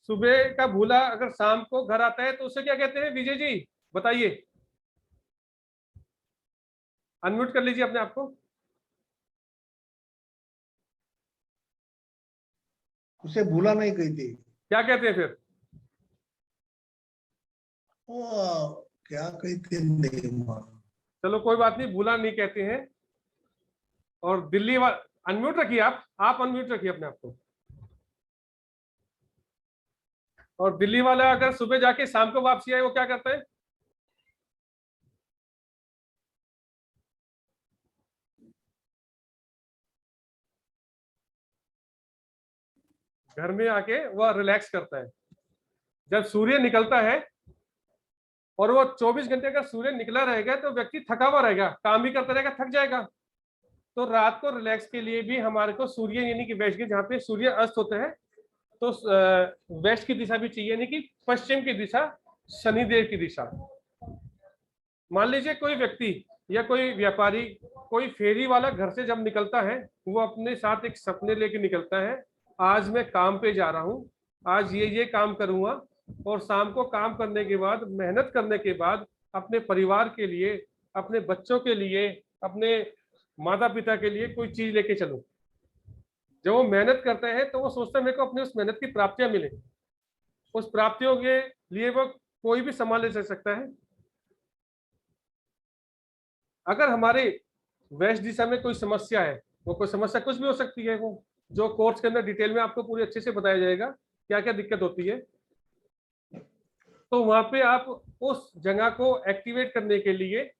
सुबह का भूला अगर शाम को घर आता है तो उसे क्या कहते हैं? विजय जी बताइए, अनम्यूट कर लीजिए अपने आप को। उसे भूला नहीं कहती। क्या कहते हैं फिर? क्या कहते हैं, नहीं मालूम। चलो कोई बात नहीं, भूला नहीं कहते हैं। और दिल्ली वाला अनम्यूट रखिए, आप अनम्यूट रखिए अपने आप को। और दिल्ली वाला अगर सुबह जाके शाम को वापसी आए वो क्या करता है? घर में आके वह रिलैक्स करता है। जब सूर्य निकलता है और वो 24 घंटे अगर सूर्य निकला रहेगा तो व्यक्ति थका हुआ रहेगा, काम भी करता रहेगा, थक जाएगा। तो रात को रिलैक्स के लिए भी हमारे को सूर्य यानी कि वेस्ट की जहाँ पे सूर्य अस्त होते हैं तो वेस्ट की दिशा भी चाहिए, यानी कि पश्चिम की दिशा, शनिदेव की दिशा। मान लीजिए कोई व्यक्ति या कोई व्यापारी, कोई फेरी वाला घर से जब निकलता है वो अपने साथ एक सपने लेके निकलता है, आज मैं काम पे जा रहा हूँ, आज ये काम करूंगा, और शाम को काम करने के बाद, मेहनत करने के बाद अपने परिवार के लिए, अपने बच्चों के लिए, अपने माता पिता के लिए कोई चीज लेके चलूं। जब वो मेहनत करते हैं तो वो सोचते हैं मेरे को अपनी उस मेहनत की प्राप्तियां मिले, उस प्राप्तियों के लिए वो कोई भी सामान ले सकता है। अगर हमारे वेस्ट दिशा में कोई समस्या है, वो कोई समस्या कुछ भी हो सकती है, वो जो कोर्स के अंदर डिटेल में आपको पूरी अच्छे से बताया जाएगा क्या क्या दिक्कत होती है, तो वहां पे आप उस जगह को एक्टिवेट करने के लिए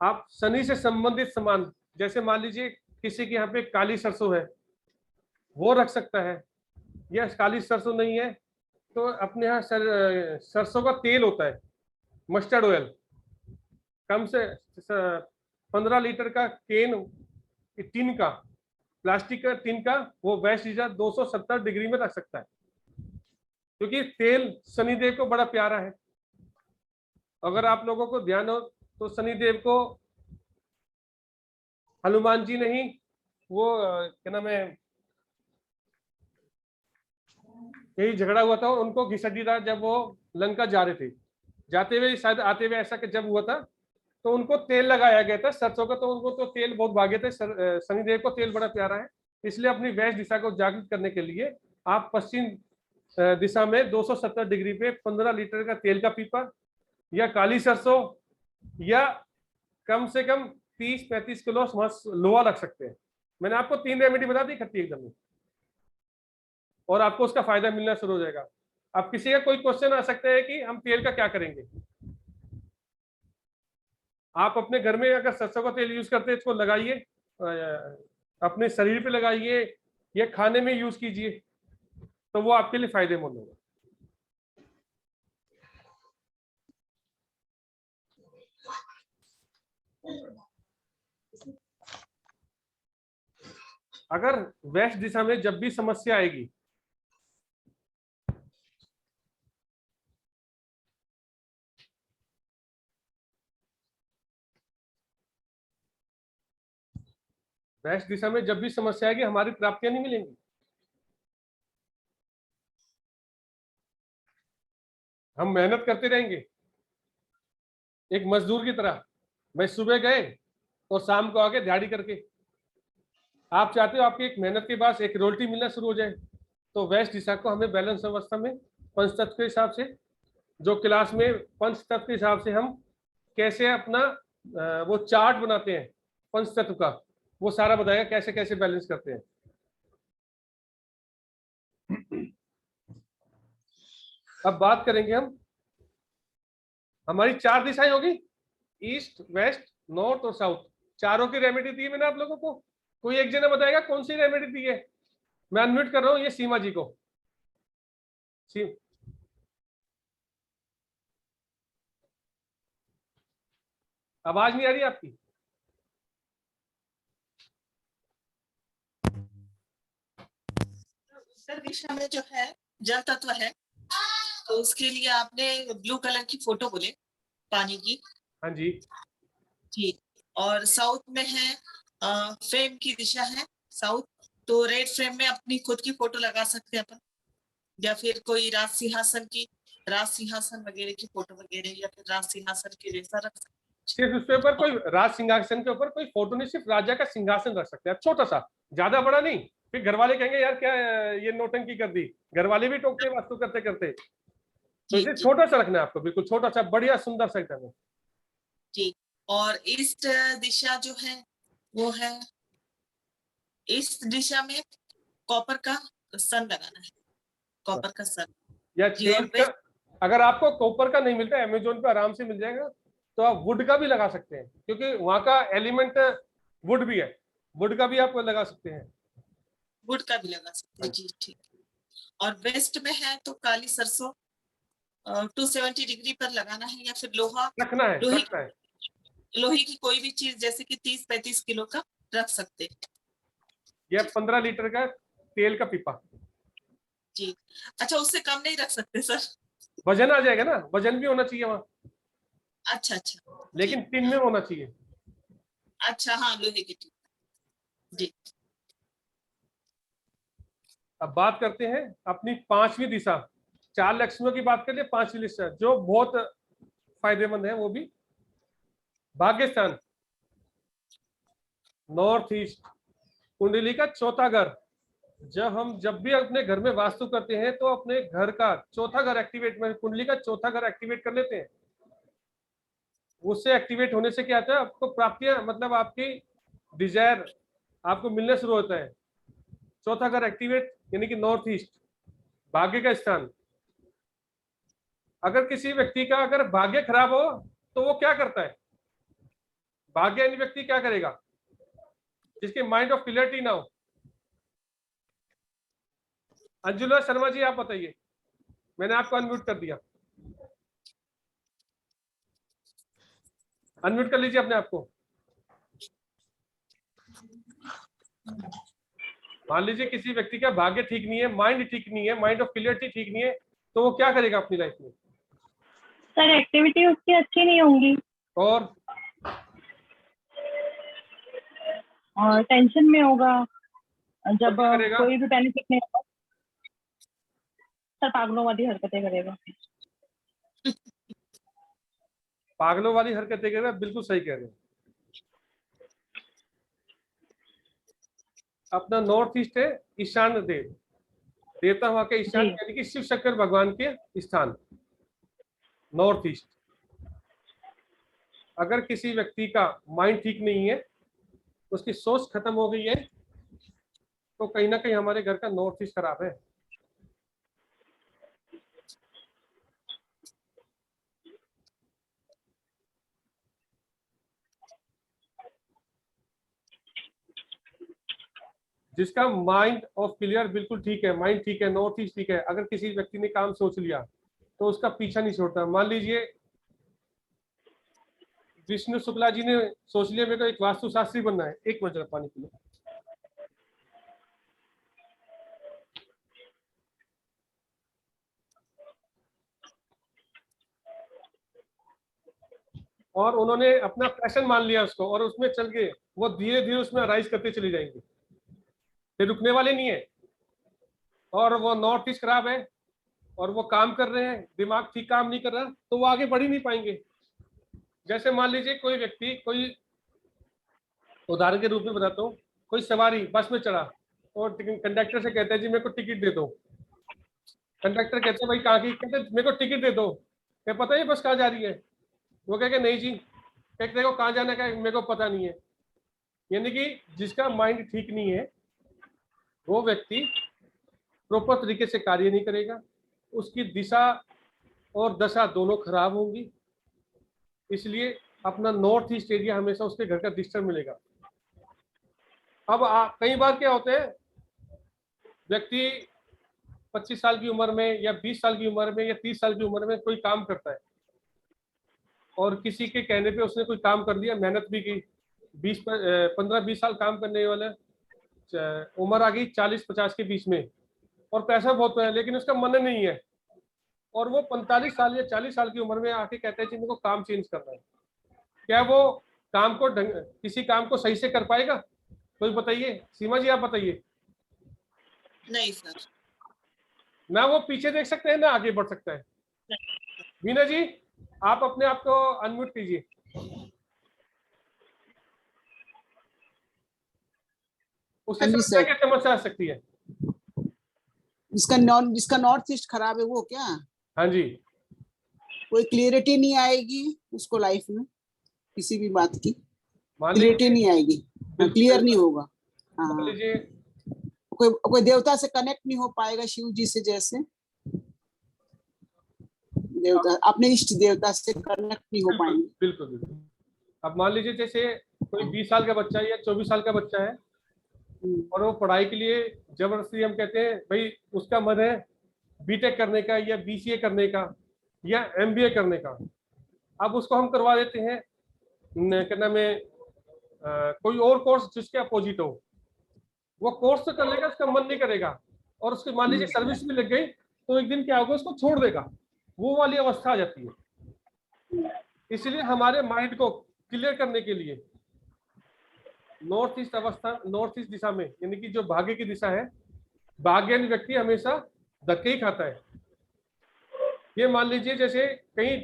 आप शनि से संबंधित सामान, जैसे मान लीजिए किसी के यहाँ पे काली सरसों है वो रख सकता है, या काली सरसों नहीं है तो अपने यहाँ सरसों का तेल होता है, मस्टर्ड ऑयल, कम से 15 लीटर का केन, टिन का, प्लास्टिक का टिन का, वो वेस्ट हीटर 270 डिग्री में रख सकता है, क्योंकि तेल शनिदेव को बड़ा प्यारा है। अगर आप लोगों को ध्यान हो तो शनिदेव को हनुमान जी नहीं, वो क्या नाम है, यही झगड़ा हुआ था, उनको घिसा दिया था जब वो लंका जा रहे थे, जाते हुए शायद आते हुए ऐसा जब हुआ था तो उनको तेल लगाया गया था सरसों का, तो उनको तो तेल बहुत भागे थे। शनिदेव को तेल बड़ा प्यारा है, इसलिए अपनी वेस्ट दिशा को जागृत करने के लिए आप पश्चिम दिशा में 270 डिग्री पे 15 लीटर का तेल का पीपा या काली सरसों, या कम से कम 30-35 किलो लोहा रख सकते हैं। मैंने आपको 3 रेमेडी बता दी खट्टी एकदम ही, और आपको उसका फायदा मिलना शुरू हो जाएगा। अब किसी का कोई क्वेश्चन आ सकता है कि हम तेल का क्या करेंगे। आप अपने घर में अगर सरसों का तेल यूज करते हैं इसको लगाइए, अपने शरीर पे लगाइए या खाने में यूज कीजिए, तो वो आपके लिए फायदेमंद होगा। अगर वेस्ट दिशा में जब भी समस्या आएगी, वेस्ट दिशा में जब भी समस्या आएगी हमारी प्राप्तियां नहीं मिलेंगी। हम मेहनत करते रहेंगे एक मजदूर की तरह, मैं सुबह गए और शाम को आके दिहाड़ी करके, आप चाहते हो आपकी एक मेहनत के बाद एक रोल्टी मिलना शुरू हो जाए, तो वेस्ट दिशा को हमें बैलेंस अवस्था में पंचतत्व के हिसाब से, जो क्लास में पंचतत्व के हिसाब से हम कैसे अपना वो चार्ट बनाते हैं पंचतत्व का, वो सारा बताएगा कैसे कैसे बैलेंस करते हैं। अब बात करेंगे हम, हमारी 4 दिशाएं होगी, ईस्ट, वेस्ट, नॉर्थ और साउथ। चारों की रेमेडी दी है मैंने आप लोगों को। कोई एक जना बताएगा कौन सी रेमेडी दी है? मैं अनम्यूट कर रहा हूं ये सीमा जी को। आवाज नहीं आ रही आपकी? उत्तर दिशा में जो है जल तत्व है, तो उसके लिए आपने ब्लू कलर की फोटो बोले, पानी की। हाँ जी जी। और साउथ में है फ्रेम की दिशा है साउथ, तो रेड फ्रेम में अपनी खुद की फोटो लगा सकते हैं अपन। या फिर कोई राज सिंहासन वगैरह की फोटो वगैरह, या फिर राज सिंहासन के जैसा रख सकते हैं। सिर्फ उसके ऊपर कोई राज सिंहासन के ऊपर कोई फोटो नहीं, सिर्फ राजा का सिंहासन रख सकते हैं आप, छोटा सा, ज्यादा बड़ा नहीं। फिर घर वाले कहेंगे यार क्या ये नौटंकी कर दी, घर वाले भी टोकते हैं वास्तु करते करते। तो जी इसे जी छोटा सा रखना है आपको, बिल्कुल छोटा सा, बढ़िया सुंदर सा एकदम। जी। और ईस्ट दिशा जो है वो है, इस दिशा में कॉपर का सन लगाना है, कॉपर का सन। या जी। और तेल का, अगर आपको कॉपर का नहीं मिलता, अमेजोन पे आराम से मिल जाएगा, तो आप वुड का भी लगा सकते हैं, क्योंकि वहां का एलिमेंट वुड भी है, वुड का भी आप लगा सकते हैं। वुड का भी लगा सकते हैं। जी ठीक। और वेस्ट में है तो काली सरसों 270 डिग्री पर लगाना है, या फिर रखना है, लोहे रखना है। लोहे की कोई भी चीज जैसे कि 30-35 किलो का रख सकते हैं। या 15 लीटर का तेल का पीपा। जी। अच्छा, उससे कम नहीं रख सकते सर? वजन आ जाएगा ना, वजन भी होना चाहिए वहां, अच्छा अच्छा। लेकिन टिन में होना चाहिए। अच्छा, हाँ, लोहे की टीन। जी। अब बात करते हैं अपनी पांचवी दिशा, 4 लक्ष्मियों की बात कर लिए, पांचवी दिशा जो बहुत फायदेमंद है, वो भी भाग्य स्थान, नॉर्थ ईस्ट, कुंडली का चौथा घर। जब भी अपने घर में वास्तु करते हैं तो अपने घर का चौथा घर एक्टिवेट में, कुंडली का चौथा घर एक्टिवेट कर लेते हैं। उससे एक्टिवेट होने से क्या होता है, आपको प्राप्तियां, मतलब आपकी डिजायर आपको मिलने शुरू होता है। चौथा घर एक्टिवेट यानी कि नॉर्थ ईस्ट, भाग्य का स्थान। अगर किसी व्यक्ति का अगर भाग्य खराब हो तो वो क्या करता है, भाग्य यानी व्यक्ति क्या करेगा, जिसके माइंड ऑफ क्लियरिटी ना हो। अंजुला शर्मा जी आप बताइए, मैंने आपको अनम्यूट कर दिया, अनम्यूट कर लीजिए अपने आप को। मान लीजिए किसी व्यक्ति का भाग्य ठीक नहीं है, माइंड ठीक नहीं है, माइंड ऑफ क्लियरिटी ठीक नहीं है, तो वो क्या करेगा अपनी लाइफ में? सर एक्टिविटी उसकी अच्छी नहीं होंगी और टेंशन में होगा, जब क्या करेगा? कोई भी बेनिफिट नहीं होगा सर, पागलों वाली हरकतें करेगा। पागलों वाली हरकतें करेगा, बिल्कुल सही कह रहे हैं। अपना नॉर्थ ईस्ट है ईशान देव, देवता वहां के ईशान जी। यानी कि शिव शंकर भगवान के स्थान, नॉर्थ ईस्ट। अगर किसी व्यक्ति का माइंड ठीक नहीं है, उसकी सोच खत्म हो गई है, तो कहीं ना कहीं हमारे घर का नॉर्थ ईस्ट खराब है। जिसका माइंड ऑफ क्लियर बिल्कुल ठीक है, माइंड ठीक है, नॉर्थ ईस्ट ठीक है, अगर किसी व्यक्ति ने काम सोच लिया तो उसका पीछा नहीं छोड़ता। मान लीजिए विष्णु शुक्ला जी ने सोच लिया मेरे को एक वास्तुशास्त्री बनना है, एक मिनट पानी पी लो। और उन्होंने अपना पैशन मान लिया उसको, और उसमें चल गए, वो धीरे धीरे उसमें राइज करते चले जाएंगे, फिर रुकने वाले नहीं है। और वो नॉर्थ ईस्ट खराब है और वो काम कर रहे हैं, दिमाग ठीक काम नहीं कर रहा, तो वो आगे बढ़ ही नहीं पाएंगे। जैसे मान लीजिए कोई व्यक्ति, कोई उदाहरण के रूप में बताता हूँ, कोई सवारी बस में चढ़ा और कंडक्टर से कहता है जी मेरे को टिकट दे दो। कंडक्टर कहते हैं भाई कहाँ की, कहते मेरे को टिकट दे दो, क्या पता है बस कहाँ जा रही है? वो कहेगा नहीं जी, कहते को कहाँ जाना है मेरे को पता नहीं है। यानी कि जिसका माइंड ठीक नहीं है वो व्यक्ति प्रॉपर तरीके से कार्य नहीं करेगा, उसकी दिशा और दशा दोनों खराब होंगी। इसलिए अपना नॉर्थ ईस्ट एरिया हमेशा उसके घर का डिस्टर्ब मिलेगा। अब कई बार क्या होते हैं, व्यक्ति 25 साल की उम्र में या 20 साल की उम्र में या 30 साल की उम्र में कोई काम करता है, और किसी के कहने पे उसने कोई काम कर दिया, मेहनत भी की, 15-20 साल काम करने वाला, उम्र आ गई 40-50 के बीच में, और पैसा बहुत है लेकिन उसका मन नहीं है, और वो 45 साल या 40 साल की उम्र में आके कहते हैं जी मेरे को काम चेंज करना है। क्या वो काम को किसी काम को सही से कर पाएगा? कोई बताइए, सीमा जी आप बताइए। नहीं सर। ना वो पीछे देख सकते हैं ना आगे बढ़ सकता है। वीना जी, आप अपने आप को अनम्यूट कीजिए। उससे हाँ जी क्या सर। क्या समस्या आ सकती है? जिसका नॉर्थ ईस्ट खराब है वो क्या, हाँ जी, कोई क्लियरिटी नहीं आएगी उसको लाइफ में, किसी भी बात की मान क्लियरिटी लीजिए, नहीं आएगी, क्लियर नहीं होगा। मान हाँ, लीजिए, कोई देवता से कनेक्ट नहीं हो पाएगा, शिव जी से जैसे देवता, अपने इष्ट देवता से कनेक्ट नहीं हो बिल्कुल पाएंगे। बिल्कुल बिल्कुल। अब मान लीजिए जैसे कोई 20 साल का बच्चा है या 24 साल का बच्चा है और वो पढ़ाई के लिए जबरदस्ती, हम कहते हैं भाई उसका मन है बीटेक करने का या बीसीए करने का या एमबीए करने का। अब उसको हम करवा देते हैं क्या नाम है, कोई और कोर्स जिसके अपोजिट हो। वो कोर्स तो कर लेगा, उसका मन नहीं करेगा, और उसकी मान लीजिए सर्विस भी लग गई तो एक दिन क्या होगा, उसको छोड़ देगा। वो वाली अवस्था आ जाती है। इसलिए हमारे माइंड को क्लियर करने के लिए नॉर्थ ईस्ट अवस्था, नॉर्थ ईस्ट दिशा में, यानी कि जो भाग्य की दिशा है, भाग्यवान व्यक्ति हमेशा धक्के ही खाता है। ये मान लीजिए जैसे कहीं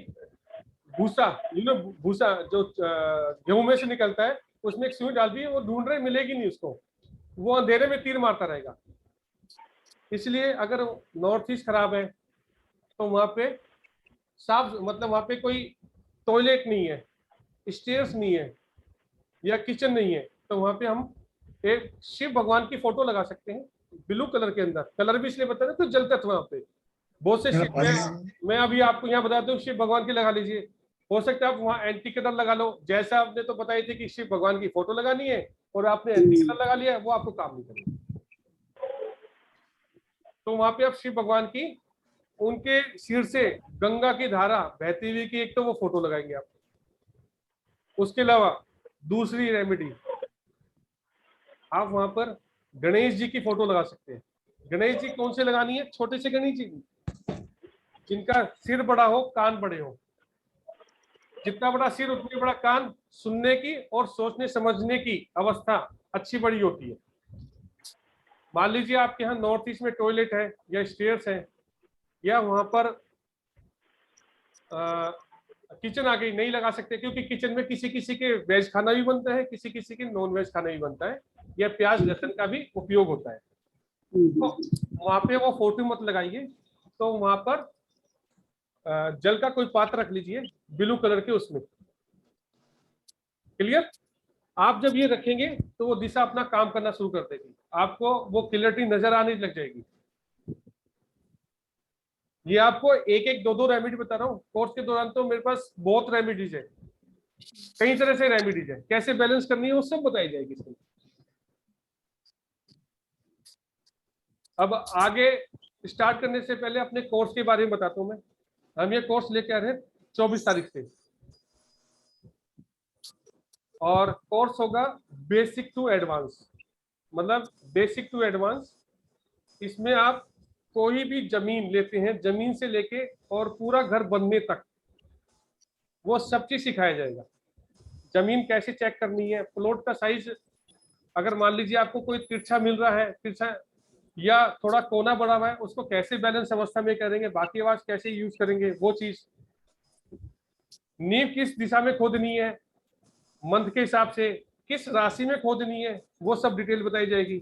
भूसा, भूसा जो गेहूं में से निकलता है, उसमें एक सुई डाल दी, वो ढूंढ रहे, मिलेगी नहीं उसको, वो अंधेरे में तीर मारता रहेगा। इसलिए अगर नॉर्थ ईस्ट खराब है तो वहां पे साफ, मतलब वहां पे कोई टॉयलेट नहीं है, स्टेयर्स नहीं है या किचन नहीं है, तो वहां पे हम एक शिव भगवान की फोटो लगा सकते हैं ब्लू कलर के अंदर। कलर भी इसलिए बता रहे तो जल तत्व वहां पे बहुत से शिव, मैं अभी आपको यहाँ बता दूं, शिव भगवान की लगा लीजिए। हो सकता है आप वहाँ एंटी कलर लगा लो, जैसा आपने तो बताई थी कि शिव भगवान की फोटो लगानी है और आपने एंटी कलर लगा लिया, वो आपको काम नहीं करेगा। तो वहां पे आप शिव भगवान की, उनके सिर से गंगा की धारा बहती हुई की एक तो वो फोटो लगाएंगे आप। उसके अलावा दूसरी रेमेडी, आप वहां पर गणेश जी की फोटो लगा सकते हैं। गणेश जी कौन से लगानी है? छोटे से गणेश जी जिनका सिर बड़ा हो, कान बड़े हो। जितना बड़ा सिर उतनी बड़ा कान, सुनने की और सोचने समझने की अवस्था अच्छी बड़ी होती है। मान लीजिए आपके यहाँ नॉर्थ ईस्ट में टॉयलेट है या स्टेयर्स है या वहां पर किचन आ गई, नहीं लगा सकते क्योंकि किचन में किसी किसी के वेज खाना भी बनता है, किसी किसी के नॉन वेज खाना भी बनता है, या प्याज लहसुन का भी उपयोग होता है। तो वहां पे वो फोटो मत लगाइए। तो वहां पर जल का कोई पात्र रख लीजिए ब्लू कलर के, उसमें। क्लियर? आप जब ये रखेंगे तो वो दिशा अपना काम करना शुरू कर देगी, आपको वो क्लियरिटी नजर आने लग जाएगी। ये आपको एक एक दो दो रेमेडी बता रहा हूँ, कोर्स के दौरान तो मेरे पास बहुत रेमेडीज है, कई तरह से रेमेडीज है, कैसे बैलेंस करनी है वो सब बताई जाएगी इसमें। अब आगे स्टार्ट करने से पहले अपने कोर्स के बारे में बताता हूँ मैं। हम ये कोर्स लेके आ रहे हैं 24 तारीख से, और कोर्स होगा बेसिक टू एडवांस, मतलब बेसिक टू एडवांस। इसमें आप कोई भी जमीन लेते हैं, जमीन से लेके और पूरा घर बनने तक वो सब चीज सिखाया जाएगा। जमीन कैसे चेक करनी है, प्लॉट का साइज, अगर मान लीजिए आपको कोई तिरछा मिल रहा है, तिरछा या थोड़ा कोना बड़ा हुआ है, उसको कैसे बैलेंस अवस्था में करेंगे, बाकी आवाज कैसे यूज करेंगे, वो चीज। नींव किस दिशा में खोदनी है, मंथ के हिसाब से किस राशि में खोदनी है, वो सब डिटेल बताई जाएगी।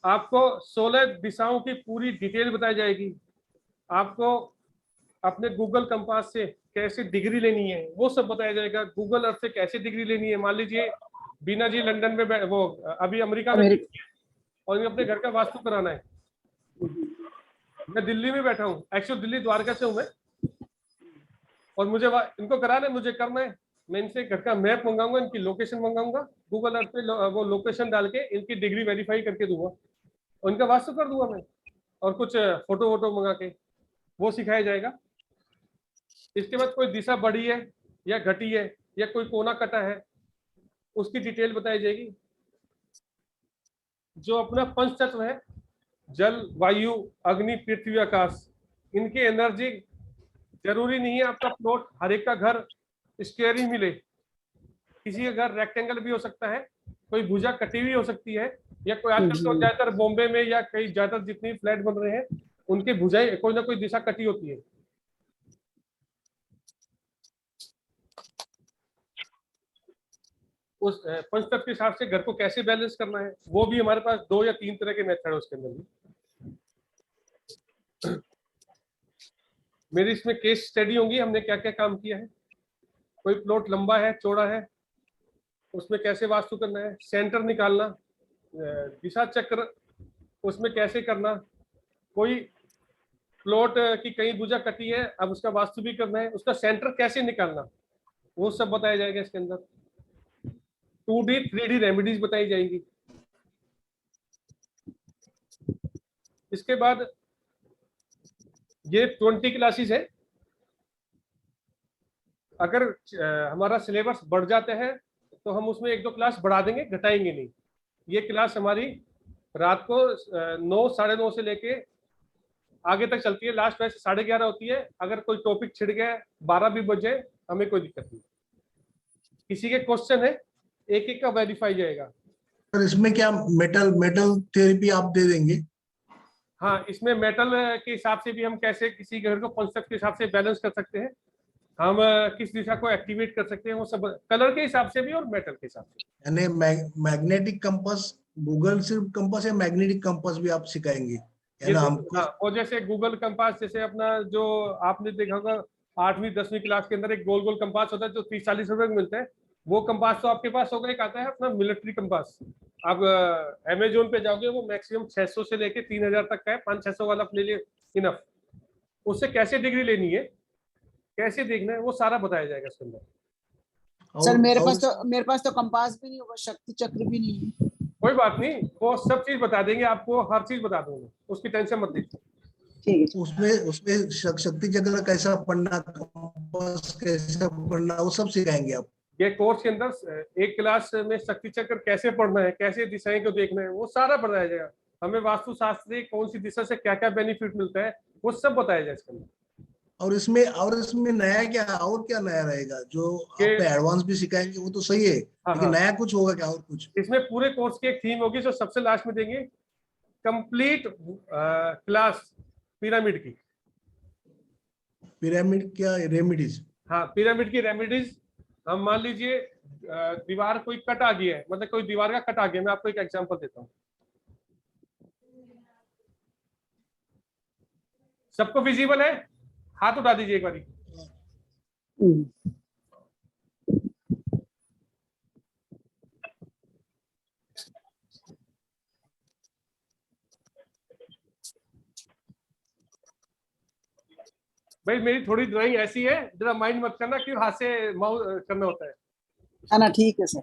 आपको 16 दिशाओं की पूरी डिटेल बताई जाएगी। आपको अपने गूगल कंपास से कैसे डिग्री लेनी है वो सब बताया जाएगा। गूगल अर्थ से कैसे डिग्री लेनी है, मान लीजिए बीना जी लंदन में, वो अभी अमेरिका में और अपने घर का वास्तु कराना है, मैं दिल्ली में बैठा हूँ, एक्चुअली दिल्ली द्वारका से हूँ मैं, और मुझे इनको कराना है, मुझे करना है। मैं इनसे घर का मैप मंगाऊंगा, इनकी लोकेशन मंगाऊंगा, गूगल अर्थ पे वो लोकेशन डाल के इनकी डिग्री वेरीफाई करके दूंगा और इनका वास्तु कर दूंगा मैं, और कुछ फोटो वोटो मंगा के वो सिखाया जाएगा। इसके बाद कोई दिशा बढ़ी है या घटी है या कोई कोना कटा है, उसकी डिटेल बताई जाएगी। जो अपना पंच तत्व है, जल वायु अग्नि पृथ्वी आकाश, इनकी एनर्जी, जरूरी नहीं है आपका प्लॉट हर एक का घर स्क्वायर ही मिले, किसी का घर रेक्टेंगल भी हो सकता है, कोई भुजा कटी हुई हो सकती है, या कोई आजकल तो ज्यादातर बॉम्बे में या कई ज्यादा जितनी फ्लैट बन रहे हैं उनकी भुजाएं कोई ना कोई दिशा कटी होती है। उस पंचतत्व के हिसाब से घर को कैसे बैलेंस करना है, वो भी हमारे पास 2 या 3 तरह के मेथड है उसके अंदर भी। मेरी इसमें केस स्टडी होंगी, हमने क्या क्या काम किया है। कोई प्लॉट लंबा है, चौड़ा है, उसमें कैसे वास्तु करना है, सेंटर निकालना, दिशा चक्र उसमें कैसे करना, कोई प्लॉट की कहीं भुजा कटी है, अब उसका वास्तु भी करना है, उसका सेंटर कैसे निकालना, वो सब बताया जाएगा इसके अंदर। 2D 3D रेमेडीज बताई जाएंगी। इसके बाद ये 20 क्लासेस है। अगर हमारा सिलेबस बढ़ जाता है तो हम उसमें 1-2 क्लास बढ़ा देंगे, घटाएंगे नहीं। ये क्लास हमारी रात को 9, 9:30 से लेके आगे तक चलती है। लास्ट वैसे 11:30 होती है। अगर कोई टॉपिक छिड़ गया 12 भी बजे, हमें कोई दिक्कत नहीं। किसी के क्वेश्चन है, एक एक का वेरीफाई जाएगा। सर इसमें क्या मेटल मेटल थेरेपी आप दे देंगे? हाँ, इसमें मेटल के हिसाब से भी हम कैसे किसी घर को कॉन्सेप्ट के हिसाब से बैलेंस कर सकते हैं, हम किस दिशा को एक्टिवेट कर सकते हैं, वो सब कलर के हिसाब से भी और मेटल के हिसाब से। यानी मैग्नेटिक कंपास, गूगल सिर्फ कंपास या मैग्नेटिक कंपास भी आप सिखाएंगे? ये ना तो, हमको हाँ, और जैसे गूगल कंपास, जैसे अपना जो आपने देखा होगा 8वीं 10वीं क्लास के अंदर एक गोल गोल कंपास होता है जो 30-40 रुपए में मिलता है, वो कंपास तो आपके पास होगा। एक आता है अपना मिलिट्री कंपास, आप अमेजोन पे जाओगे, वो मैक्सिमम 600 से लेके 3000 तक का है। 500-600 वाला अपने लिए इनफ। उससे कैसे डिग्री लेनी है, कैसे देखना है, वो सारा बताया जाएगा इसके अंदर। सर और मेरे पास तो कंपास भी नहीं होगा, शक्ति चक्र भी नहीं है। कोई बात नहीं, वो सब चीज बता देंगे आपको, हर चीज बता दूंगा, उसकी टेंशन मत लीजिए। ठीक है। उसमें शक्ति चक्र कैसा पढ़ना, कंपास कैसा पढ़ना, वो सब सिखाएंगे आप? ये कोर्स के अंदर एक क्लास में शक्ति चक्र कैसे पढ़ना है, कैसे दिशाएं को देखना है, वो सारा बताया जाएगा। हमें वास्तु शास्त्र से कौन सी दिशा से क्या क्या बेनिफिट मिलता है, वो सब बताया जाएगा इसके अंदर। और इसमें नया क्या, और क्या नया रहेगा? जो कि आप एडवांस भी सिखाएंगे वो तो सही है, हाँ, लेकिन हाँ, नया कुछ होगा क्या, और कुछ? इसमें पूरे कोर्स की एक थीम होगी जो सबसे लास्ट में देंगे, कंप्लीट क्लास पिरामिड की। पिरामिड क्या रेमेडीज? हाँ, पिरामिड की रेमेडीज। हम मान लीजिए दीवार कोई कट आ गया है, मतलब कोई दीवार का कट आ गया, मैं आपको एक एग्जांपल देता हूँ। सबको विजिबल है? हाथ उठा दीजिए एक बारी। भाई मेरी थोड़ी ड्राइंग ऐसी है, जरा माइंड मत करना, क्यों हाथ से माउस करना होता है। है ना, ठीक है सर।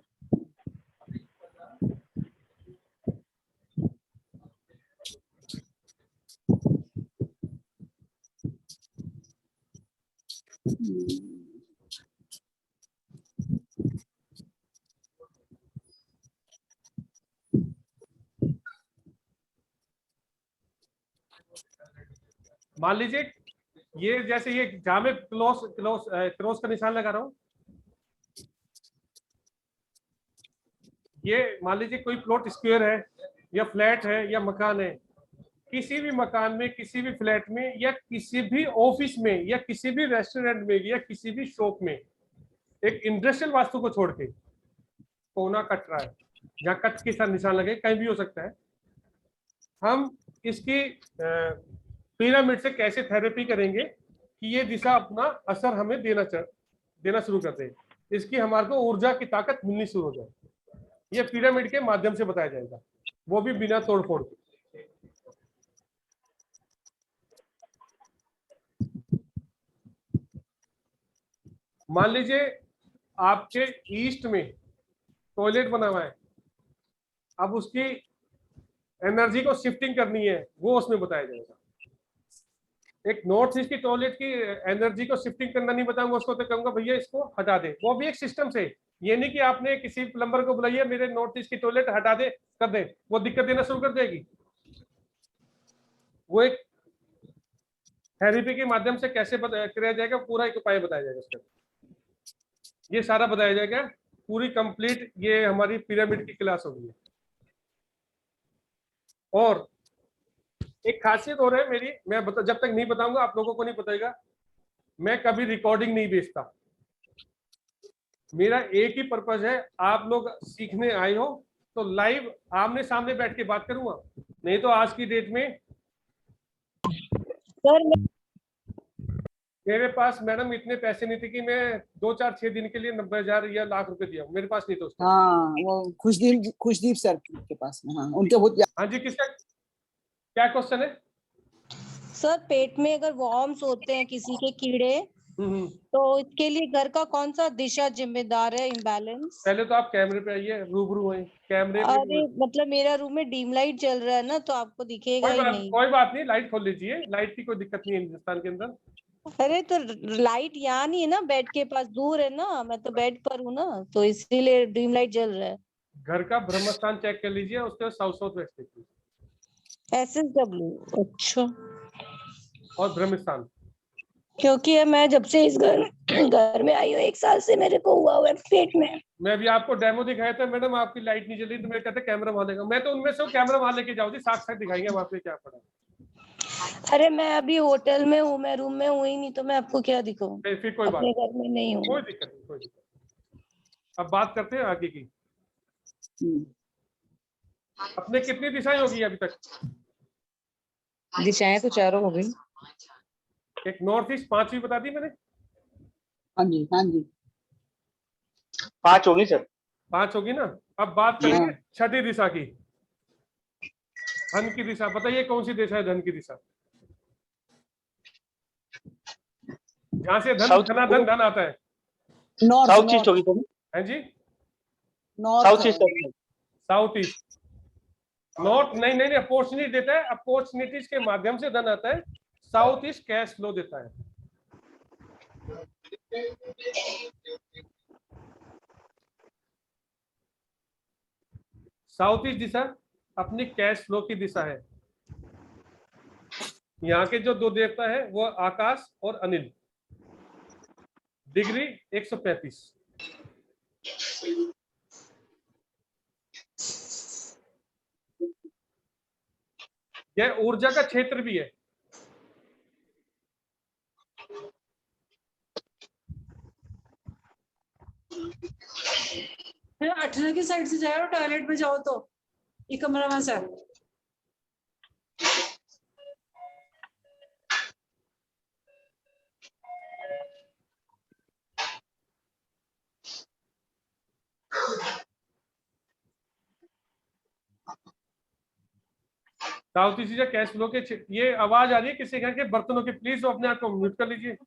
मान लीजिए ये जैसे ये जहां में क्रॉस का निशान लगा रहा हूं, ये मान लीजिए कोई प्लॉट स्क्वायर है या फ्लैट है या मकान है। किसी भी मकान में, किसी भी फ्लैट में, या किसी भी ऑफिस में, या किसी भी रेस्टोरेंट में, या किसी भी शॉप में, एक इंडस्ट्रियल वास्तु को छोड़ के कोना कट रहा है, जहाँ कट के साथ निशान लगे, कहीं भी हो सकता है। हम इसकी पिरामिड से कैसे थेरेपी करेंगे कि ये दिशा अपना असर हमें देना शुरू कर दे, इसकी हमारे को ऊर्जा की ताकत मिलनी शुरू हो जाए, ये पिरामिड के माध्यम से बताया जाएगा, वो भी बिना तोड़ फोड़ के। मान लीजिए आपके ईस्ट में टॉयलेट बना हुआ है, अब उसकी एनर्जी को शिफ्टिंग करनी है, वो उसमें बताया जाएगा। एक नॉर्थ ईस्ट की टॉयलेट की एनर्जी को शिफ्टिंग करना नहीं बताऊंगा, उसको तो कहूंगा भैया इसको हटा दे, वो भी एक सिस्टम से। ये नहीं कि आपने किसी प्लम्बर को बुलाइए मेरे नॉर्थ ईस्ट की टॉयलेट हटा दे, कर दे, वो दिक्कत देना शुरू कर देगी। वो एक थेरेपी के माध्यम से कैसे किया जाएगा, पूरा एक उपाय बताया जाएगा उसके, ये सारा बताया जाएगा। पूरी कंप्लीट ये हमारी पिरामिड की क्लास होगी। और एक खासियत और है मेरी, जब तक नहीं बताऊंगा आप लोगों को नहीं बताएगा, मैं कभी रिकॉर्डिंग नहीं बेचता। मेरा एक ही पर्पज है, आप लोग सीखने आए हो तो लाइव आमने सामने बैठ के बात करूंगा। नहीं तो आज की डेट में सर मेरे पास मैडम इतने पैसे नहीं थे कि मैं 2-4-6 दिन के लिए 90,000 या लाख रुपए दिया, मेरे पास नहीं था उसका। हाँ, वो खुशदीप सर के पास में, हाँ उनके बहुत हाँ जी, किसका क्या क्वेश्चन है? सर पेट में अगर वॉर्म्स होते हैं किसी के कीड़े, हम्म। तो इसके लिए घर का कौन सा दिशा जिम्मेदार है इम्बैलेंस? पहले तो आप कैमरे पे आइए, रूबरू हैं कैमरे अरे पे। मतलब मेरा रूम में डीम लाइट चल रहा है ना, तो आपको दिखेगा ही नहीं। कोई बात नहीं, लाइट खोल लीजिए, लाइट की कोई दिक्कत नहीं है हिंदुस्तान के अंदर। अरे तो लाइट यहाँ नहीं है ना, बेड के पास दूर है ना, मैं तो बेड पर हूँ ना, तो इसीलिए डीम लाइट जल रहा है। घर का ब्रह्म स्थान चेक कर लीजिए, उसके बाद साउथ साउथ वेस्ट देखिए SSW, अच्छा। और ब्रह्म स्थान। क्योंकि मैं जब से इस घर में आई हूँ 1 साल से मेरे को हुआ है पेट में। मैं अभी आपको डेमो दिखाया था मैडम, आपकी लाइट नहीं जली तो मेरे कहते कैमरा वहां लेगा, मैं तो उनमें से कैमरा वहां लेके जाऊँ जी, साथ दिखाएंगे वहां पे क्या पड़ा। अरे मैं अभी होटल में हूँ, मैं रूम में हूँ ही नहीं, तो मैं आपको क्या दिखाऊं? फिर कोई बात अपने घर में नहीं हूँ। कोई दिक्कत नहीं, कोई दिक्कत नहीं। अब बात करते हैं आगे की। अपने कितनी दिशाएं होगी अभी तक? दिशाएं तो 4 हो गई। एक नॉर्थ ईस्ट 5वीं बता दी मैंने। हाँ जी, हाँ जी, 5 होगी सर। 5 होगी ना। अब बात करेंगे छठी दिशा की, धन की दिशा। बताइए कौन सी दिशा है धन की दिशा, जहां से धन धन धन आता है? नॉर्थ साउथ ईस्ट होगी सर। है जी, south east. South east. North नहीं नहीं नहीं, अपॉर्चुनिटी देता है, अपॉर्चुनिटीज के माध्यम से धन आता है। साउथ ईस्ट कैश फ्लो देता है। साउथ ईस्ट दिशा अपनी कैश फ्लो की दिशा है। यहाँ के जो 2 देवता है वो आकाश और अनिल। डिग्री 135। यह ऊर्जा का क्षेत्र भी है। अठना की साइड से जाओ, टॉयलेट में जाओ तो ये कमरा में से। साउथ ईस्ट दिशा कैश फ्लो के ये आवाज आ रही है किसी घर के बर्तनों की, प्लीज तो अपने आप को म्यूट कर लीजिए।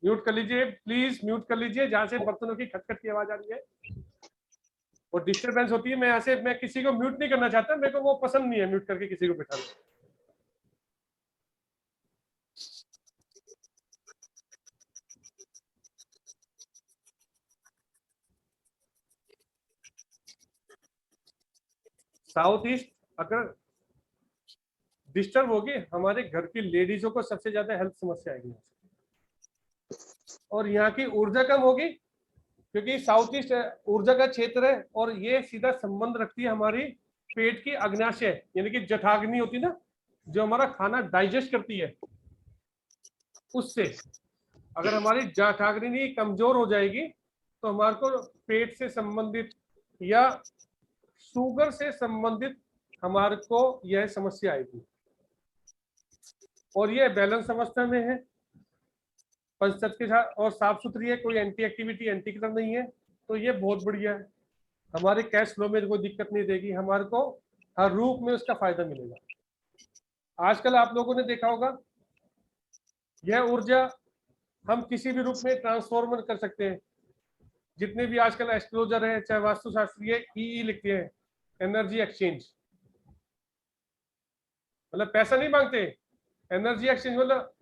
म्यूट कर लीजिए, प्लीज म्यूट कर लीजिए, जहां से बर्तनों की खटखट की आवाज आ रही है और डिस्टरबेंस होती है। मैं किसी को म्यूट नहीं करना चाहता, मेरे को वो पसंद नहीं है म्यूट करके किसी को बिठाना। साउथ ईस्ट अगर डिस्टर्ब होगी, हमारे घर की लेडीजों को सबसे ज्यादा हेल्थ समस्या आएगी और यहाँ की ऊर्जा कम होगी, क्योंकि साउथ ईस्ट ऊर्जा का क्षेत्र है और ये सीधा संबंध रखती है हमारी पेट की अग्न्याशय, यानी कि जठराग्नि होती है ना, जो हमारा खाना डाइजेस्ट करती है, उससे। अगर हमारी जठराग्नि कमजोर हो जाएगी तो हमारे को पेट से संबंधित या शुगर से संबंधित हमारे को यह समस्या आएगी। और ये बैलेंस अवस्था में है, पंचतत्व के साथ, और साफ सुथरी है, कोई एंटी एक्टिविटी एंटी कलर नहीं है, तो ये बहुत बढ़िया है। हमारे कैश फ्लो में कोई दिक्कत नहीं देगी, हमारे को हर रूप में उसका फायदा मिलेगा। आजकल आप लोगों ने देखा होगा, यह ऊर्जा हम किसी भी रूप में ट्रांसफॉर्म कर सकते हैं। जितने भी आजकल एस्ट्रोलॉजर है, चाहे वास्तुशास्त्री है, ई लिखते हैं, एनर्जी एक्सचेंज। मतलब पैसा नहीं मांगते, एनर्जी एक्सचेंज मतलब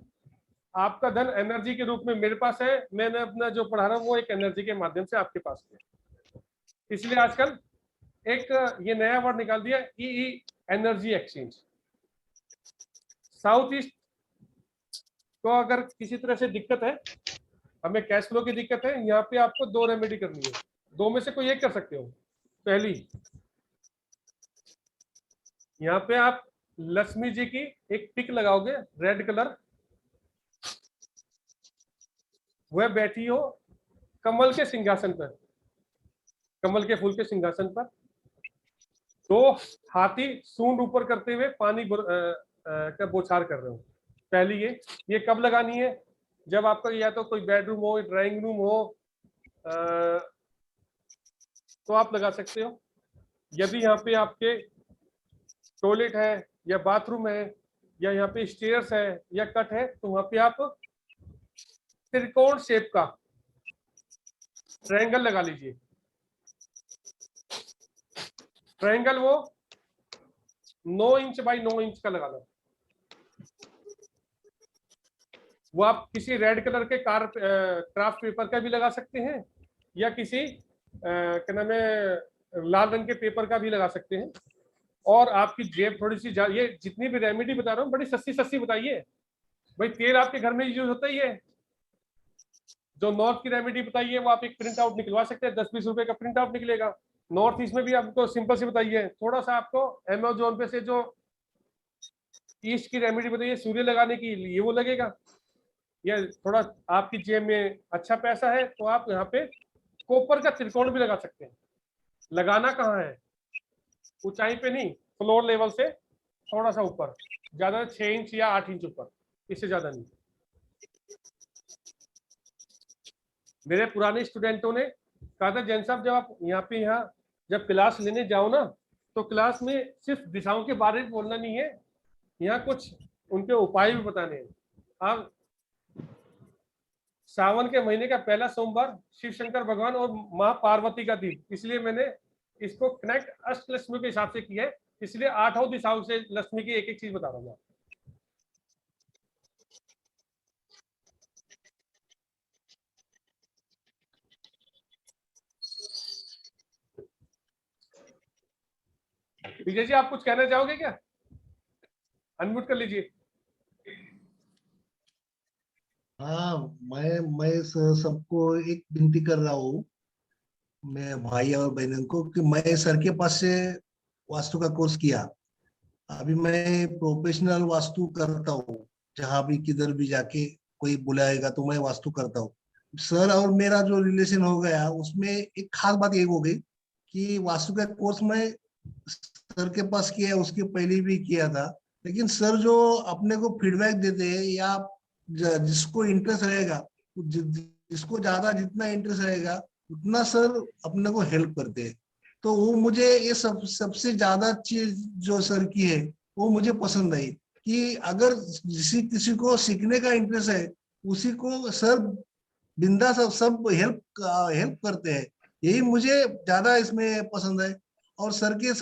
आपका धन एनर्जी के रूप में मेरे पास है, मैंने अपना जो पढ़ा रहा हूँ वो एक एनर्जी के माध्यम से आपके पास है। इसलिए आजकल एक ये नया वर्ड निकाल दिया, ई एनर्जी एक्सचेंज। साउथ ईस्ट को अगर किसी तरह से दिक्कत है, हमें कैश फ्लो की दिक्कत है, यहाँ पे आपको 2 रेमेडी करनी है, 2 में से कोई एक कर सकते हो। पहली, यहाँ पे आप लक्ष्मी जी की एक पिक लगाओगे रेड कलर, वह बैठी हो कमल के सिंहासन पर, कमल के फूल के सिंहासन पर, 2 हाथी सूंड ऊपर करते हुए पानी का बौछार कर रहे हो। पहली ये कब लगानी है? जब आपका या तो कोई बेडरूम हो, ड्राइंग रूम हो, तो आप लगा सकते हो। यदि यहाँ पे आपके टॉयलेट है या बाथरूम है या यहाँ पे स्टेयर्स है या कट है, तो वहां पे आप त्रिकोण शेप का ट्रायंगल लगा लीजिए। ट्रायंगल वो 9 इंच बाई 9 इंच का लगाना। वो आप किसी रेड कलर के क्राफ्ट पेपर का भी लगा सकते हैं या किसी क्या नाम है लाल रंग के पेपर का भी लगा सकते हैं। और आपकी जेब थोड़ी सी, ये जितनी भी रेमेडी बता रहा हूँ बड़ी सस्ती सस्ती बताइए भाई। तेल आपके घर में यूज होता ही है। जो नॉर्थ की रेमेडी बताई है वो आप एक प्रिंट आउट निकलवा सकते हैं, 10-20 रुपए का प्रिंट आउट निकलेगा। नॉर्थ ईस्ट में भी आपको सिंपल से बताइए। थोड़ा सा आपको अमेजोन पे से जो ईस्ट की रेमेडी बताइए सूर्य लगाने की, ये वो लगेगा। या थोड़ा आपकी जेब में अच्छा पैसा है तो आप यहाँ पे कॉपर का त्रिकोण भी लगा सकते हैं। लगाना कहाँ है? ऊंचाई पे नहीं, फ्लोर लेवल से थोड़ा सा ऊपर, ज्यादा 6 इंच या 8 इंच ऊपर, इससे ज्यादा नहीं। मेरे पुराने स्टूडेंटों ने कहा था, जैन साहब जब आप यहाँ जब क्लास लेने जाओ ना, तो क्लास में सिर्फ दिशाओं के बारे में बोलना नहीं है, यहाँ कुछ उनके उपाय भी बताने हैं। आप सावन के महीने का पहला सोमवार शिव शंकर भगवान और माँ पार्वती का दिन, इसलिए मैंने इसको कनेक्ट अष्टलक्ष्मी के हिसाब से किया है। इसलिए 8 दिशाओं से लक्ष्मी की एक एक चीज बता रहा हूँ। विजय जी आप कुछ कहना चाहोगे क्या? अनम्यूट कर लीजिए। हाँ, मैं सबको एक विनती कर रहा हूँ, मैं भाई और बहनों को, कि मैं सर के पास से वास्तु का कोर्स किया। अभी मैं प्रोफेशनल वास्तु करता हूँ, जहाँ भी किधर भी जाके कोई बुलाएगा तो मैं वास्तु करता हूँ। सर और मेरा जो रिलेशन हो गया, उसमें एक खास बात ये हो गई कि वास्तु का कोर्स मैं सर के पास किया, उसके पहले भी किया था। लेकिन सर जो अपने को फीडबैक देते हैं, या जिसको इंटरेस्ट रहेगा, जिसको ज्यादा जितना इंटरेस्ट रहेगा उतना सर अपने को हेल्प करते हैं। तो वो मुझे ये सबसे ज्यादा चीज जो सर की है वो मुझे पसंद आई, कि अगर किसी को सीखने का इंटरेस्ट है, उसी को सर बिंदा सब हेल्प करते हैं। यही मुझे ज्यादा इसमें पसंद है। और सर के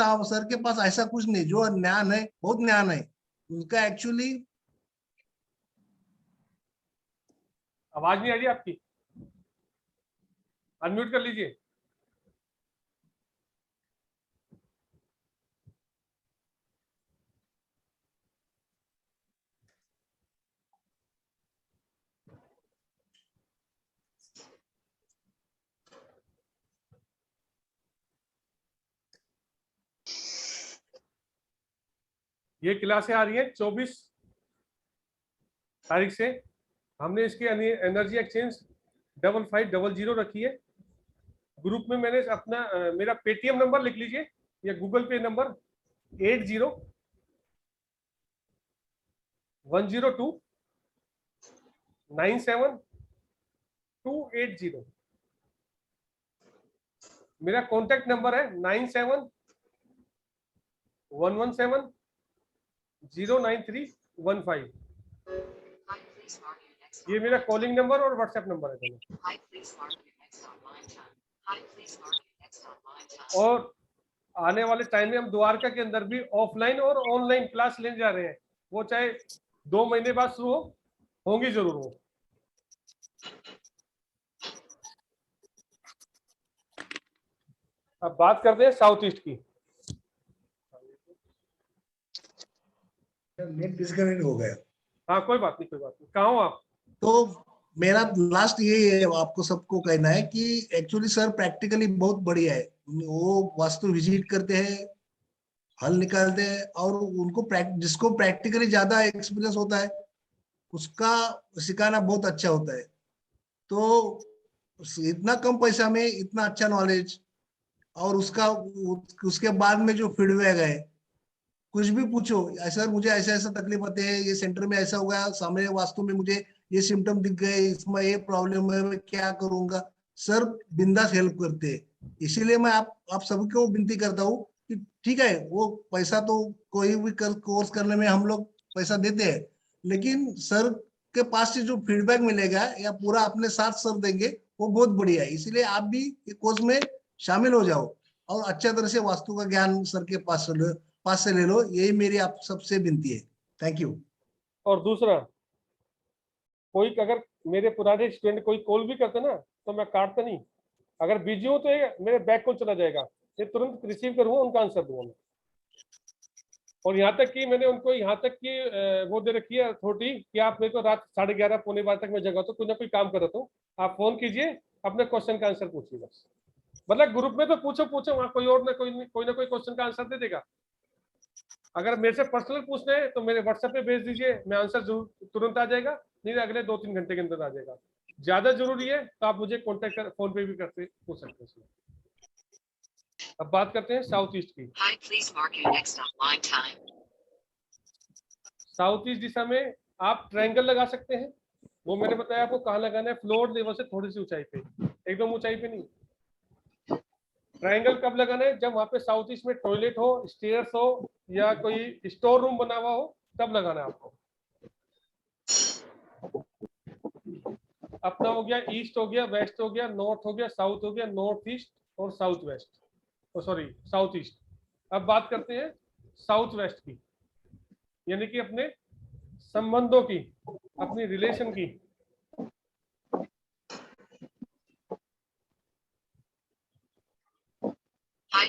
पास ऐसा कुछ नहीं, जो ज्ञान है बहुत ज्ञान है उनका एक्चुअली। आवाज नहीं आ रही आपकी, अनम्यूट कर लीजिए। ये क्लासें आ रही है 24 तारीख से। हमने इसकी एनर्जी एक्सचेंज 5500 रखी है। ग्रुप में मैंने अपना मेरा पेटीएम नंबर लिख लीजिए या गूगल पे नंबर 80-102-97-280। मेरा कॉन्टेक्ट नंबर है 97-117-09315। ये मेरा कॉलिंग नंबर और व्हाट्सएप नंबर है दोनों। और आने वाले टाइम में हम द्वारका के अंदर भी ऑफलाइन और ऑनलाइन क्लास लेने जा रहे हैं, वो चाहे 2 महीने बाद शुरू होंगी जरूर वो। अब बात करते हैं साउथ ईस्ट की। नेट डिस्कनेक्ट हो गया। हाँ कोई बात नहीं, कोई बात नहीं। कहाँ हो आप? तो मेरा लास्ट ये आपको सबको कहना है कि एक्चुअली सर प्रैक्टिकली बहुत बढ़िया है। वो वास्तु विजिट करते हैं, हल निकालते हैं, और उनको जिसको प्रैक्टिकली ज्यादा एक्सपीरियंस होता है उसका सिखाना बहुत अच्छा होता है। तो इतना कम पैसा में इतना अच्छा नॉलेज, और उसके बाद में जो फीडबैक है, कुछ भी पूछो, सर मुझे ऐसा ऐसा तकलीफ आते हैं, ये सेंटर में ऐसा हो गया, सामने वास्तु में मुझे ये सिम्टम दिख गए, इसमें ये प्रॉब्लम है, मैं क्या करूंगा, सर बिंदास हेल्प करते हैं। इसीलिए मैं आप सभी को विनती करता हूँ कि ठीक है, वो पैसा तो कोई भी कोर्स करने में हम लोग पैसा देते हैं, लेकिन सर के पास से जो फीडबैक मिलेगा या पूरा अपने साथ सर देंगे, वो बहुत बढ़िया है। इसीलिए आप भी कोर्स में शामिल हो जाओ और अच्छा तरह से वास्तु का ज्ञान सर के पास से ले लो। यही मेरी आप सबसे विनती है। Thank you. और दूसरा, कोई अगर मेरे पुराने स्टूडेंट कोई कॉल भी करते ना तो मैं काटता नहीं। अगर बिजी हूं तो ये मेरे बैक कॉल चला जाएगा, ये तुरंत रिसीव करूंगा, उनका आंसर दूंगा मैं। और यहाँ तक कि मैंने उनको यहाँ तक कि वो दे रखी है अथॉरिटी कि आप मेरे को रात 11:30 पौने 12 तक मैं जगह तो कोई ना कोई काम कर रहा हूँ, आप फोन कीजिए, अपने क्वेश्चन का आंसर पूछिए बस। मतलब ग्रुप में तो पूछो वहाँ कोई और ना कोई क्वेश्चन का आंसर दे देगा। अगर मेरे से पर्सनल पूछना है तो मेरे व्हाट्सएप पे भेज दीजिए, मैं आंसर जरूर तुरंत आ जाएगा, नहीं अगले 2-3 घंटे के अंदर आ जाएगा। ज्यादा जरूरी है तो आप मुझे कॉन्टेक्ट कर, फोन पे भी करते पूछ सकते हैं। अब बात करते हैं साउथ ईस्ट की। साउथ ईस्ट दिशा में आप ट्रायंगल लगा सकते हैं, वो मैंने बताया आपको कहाँ लगाना है, फ्लोर लेवल से थोड़ी सी ऊंचाई पे, एकदम ऊंचाई पे नहीं। ट्रायंगल कब लगाना है? जब वहां पे साउथ ईस्ट में टॉयलेट हो, स्टेयर्स हो या कोई स्टोर रूम बना हुआ हो, तब लगाना है आपको। अपना हो गया ईस्ट, हो गया वेस्ट, हो गया नॉर्थ, हो गया साउथ, हो गया नॉर्थ ईस्ट और south west, sorry south east. अब बात करते हैं साउथ वेस्ट की, यानी कि अपने संबंधों की, अपनी रिलेशन की।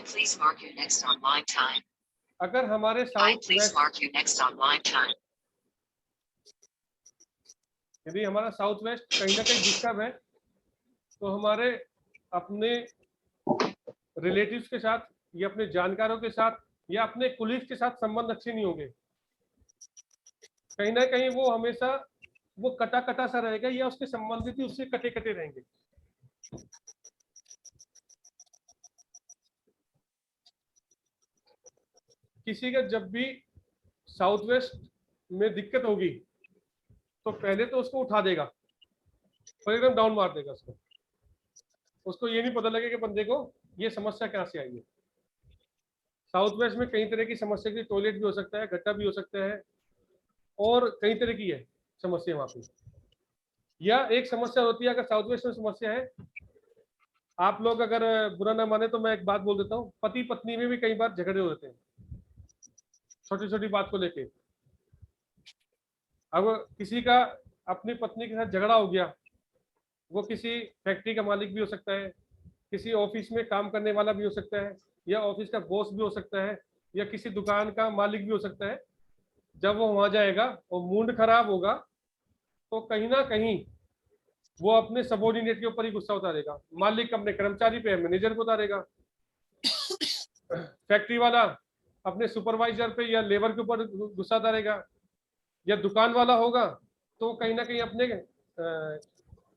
Please mark your next online time. अगर हमारे south Please west, mark your next online time. यदि हमारा साउथ वेस्ट कहीं ना कहीं डिस्टर्ब है तो हमारे अपने रिलेटिव्स के साथ या अपने जानकारों के साथ या अपने कुलीग के साथ संबंध अच्छे नहीं होंगे। कहीं ना कहीं वो हमेशा वो कटा कटा सा रहेगा या उसके संबंधित ही उससे कटे कटे रहेंगे। किसी का जब भी साउथ वेस्ट में दिक्कत होगी तो पहले तो उसको उठा देगा और एकदम डाउन मार देगा उसको ये नहीं पता लगेगा कि बंदे को ये समस्या कहाँ से आई है। साउथ वेस्ट में कई तरह की समस्या की, टॉयलेट भी हो सकता है, गड्ढा भी हो सकता है, और कई तरह की है समस्या वहां पे। या एक समस्या होती है, अगर साउथ वेस्ट में समस्या है, आप लोग अगर बुरा ना माने तो मैं एक बात बोल देता हूँ, पति पत्नी में भी कई बार झगड़े हो जाते हैं छोटी छोटी बात को लेके। अब किसी का अपनी पत्नी के साथ झगड़ा हो गया, वो किसी फैक्ट्री का मालिक भी हो सकता है, किसी ऑफिस में काम करने वाला भी हो सकता है, या ऑफिस का बॉस भी हो सकता है, या किसी दुकान का मालिक भी हो सकता है। जब वो वहां जाएगा और मूड खराब होगा तो कहीं ना कहीं वो अपने सबॉर्डिनेट के ऊपर ही गुस्सा उतारेगा। मालिक अपने कर्मचारी पे, मैनेजर को उतारेगा, फैक्ट्री वाला अपने सुपरवाइजर पे या लेबर के ऊपर गुस्सा उतारेगा, या दुकान वाला होगा तो कहीं ना कहीं अपने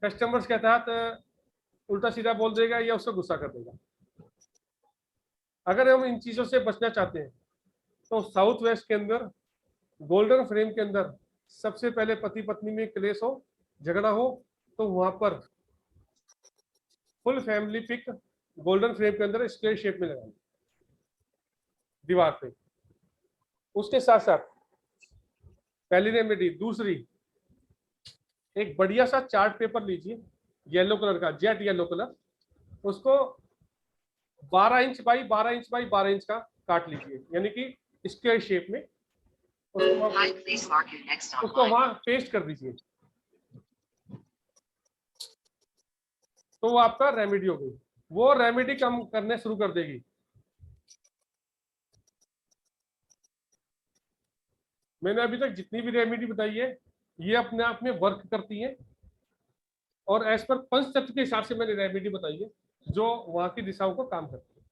कस्टमर्स के तहत उल्टा सीधा बोल देगा या उसको गुस्सा कर देगा। अगर हम इन चीजों से बचना चाहते हैं तो साउथ वेस्ट के अंदर गोल्डन फ्रेम के अंदर सबसे पहले पति पत्नी में क्लेश हो, झगड़ा हो, तो वहां पर full family pic golden frame के अंदर स्क्वायर शेप में लगाएंगे दीवार पे। उसके साथ साथ पहली रेमेडी। दूसरी, एक बढ़िया सा चार्ट पेपर लीजिए, येलो कलर का, जेट येलो कलर, उसको 12 inch by 12 inch by 12 inch का काट लीजिए, यानी कि स्क्वायर शेप में उसको Hi, please mark your next उसको online. वहां पेस्ट कर दीजिए। तो वो आपका रेमेडी हो गई, वो रेमेडी कम करने शुरू कर देगी। मैंने अभी तक जितनी भी रेमेडी बताई है ये अपने आप में वर्क करती है, और एज पर पंचतत्व के हिसाब से मैंने रेमेडी बताई है जो वहां की दिशाओं को काम करती है।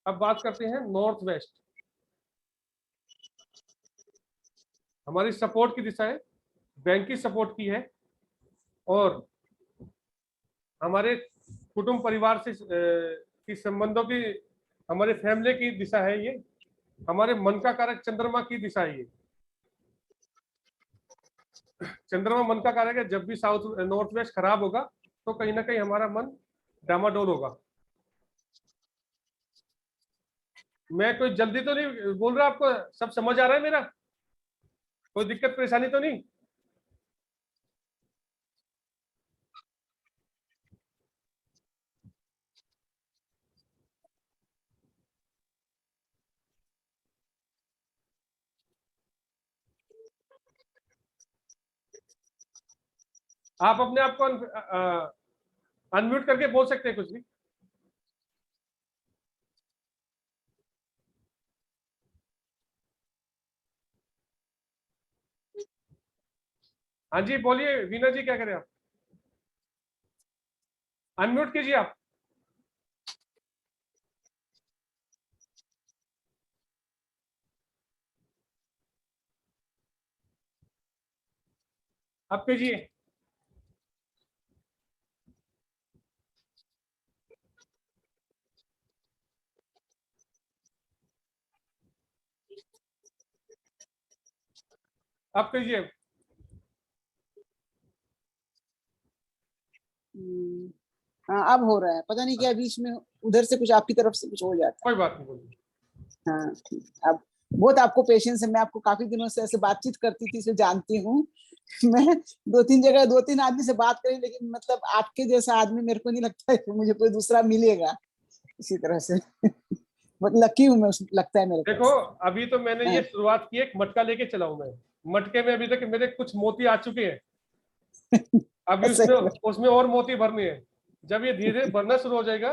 अब बात करते हैं नॉर्थ वेस्ट। हमारी सपोर्ट की दिशा है, बैंक की सपोर्ट की है, और हमारे कुटुंब परिवार से की संबंधों की, हमारे फैमिली की दिशा है ये, हमारे मन का कारक चंद्रमा की दिशा है ये। चंद्रमा मन का कारक है, जब भी साउथ नॉर्थ वेस्ट खराब होगा तो कहीं ना कहीं हमारा मन डामाडोल होगा। मैं कोई जल्दी तो नहीं बोल रहा, आपको सब समझ आ रहा है मेरा? कोई दिक्कत परेशानी तो नहीं? आप अपने आप को अनम्यूट करके बोल सकते हैं कुछ भी। हाँ जी बोलिए वीना जी, क्या करें आप? अनम्यूट कीजिए आप। आप कीजिए। आप कीजिए। हाँ अब हो रहा है, पता नहीं क्या बीच में उधर से कुछ आपकी तरफ से कुछ हो जाता कोई बात नहीं, बोलिए। है। हाँ अब बहुत आपको पेशेंस है, मैं आपको काफी दिनों से ऐसे बातचीत करती थी इसलिए जानती हूँ। मैं 2-3 जगह 2-3 आदमी से बात करी, लेकिन मतलब आपके जैसा आदमी मेरे को नहीं लगता है कि मुझे कोई दूसरा मिलेगा इसी तरह से। बहुत लकी हूँ मैं, लगता है मेरे को। देखो अभी तो मैंने ये हाँ। शुरुआत की, एक मटका लेके चला हूं मैं। मटके में अभी तक मेरे कुछ मोती आ चुके हैं, अभी उसमें उसमें और मोती भरने हैं। जब ये धीरे धीरे भरना शुरू हो जाएगा,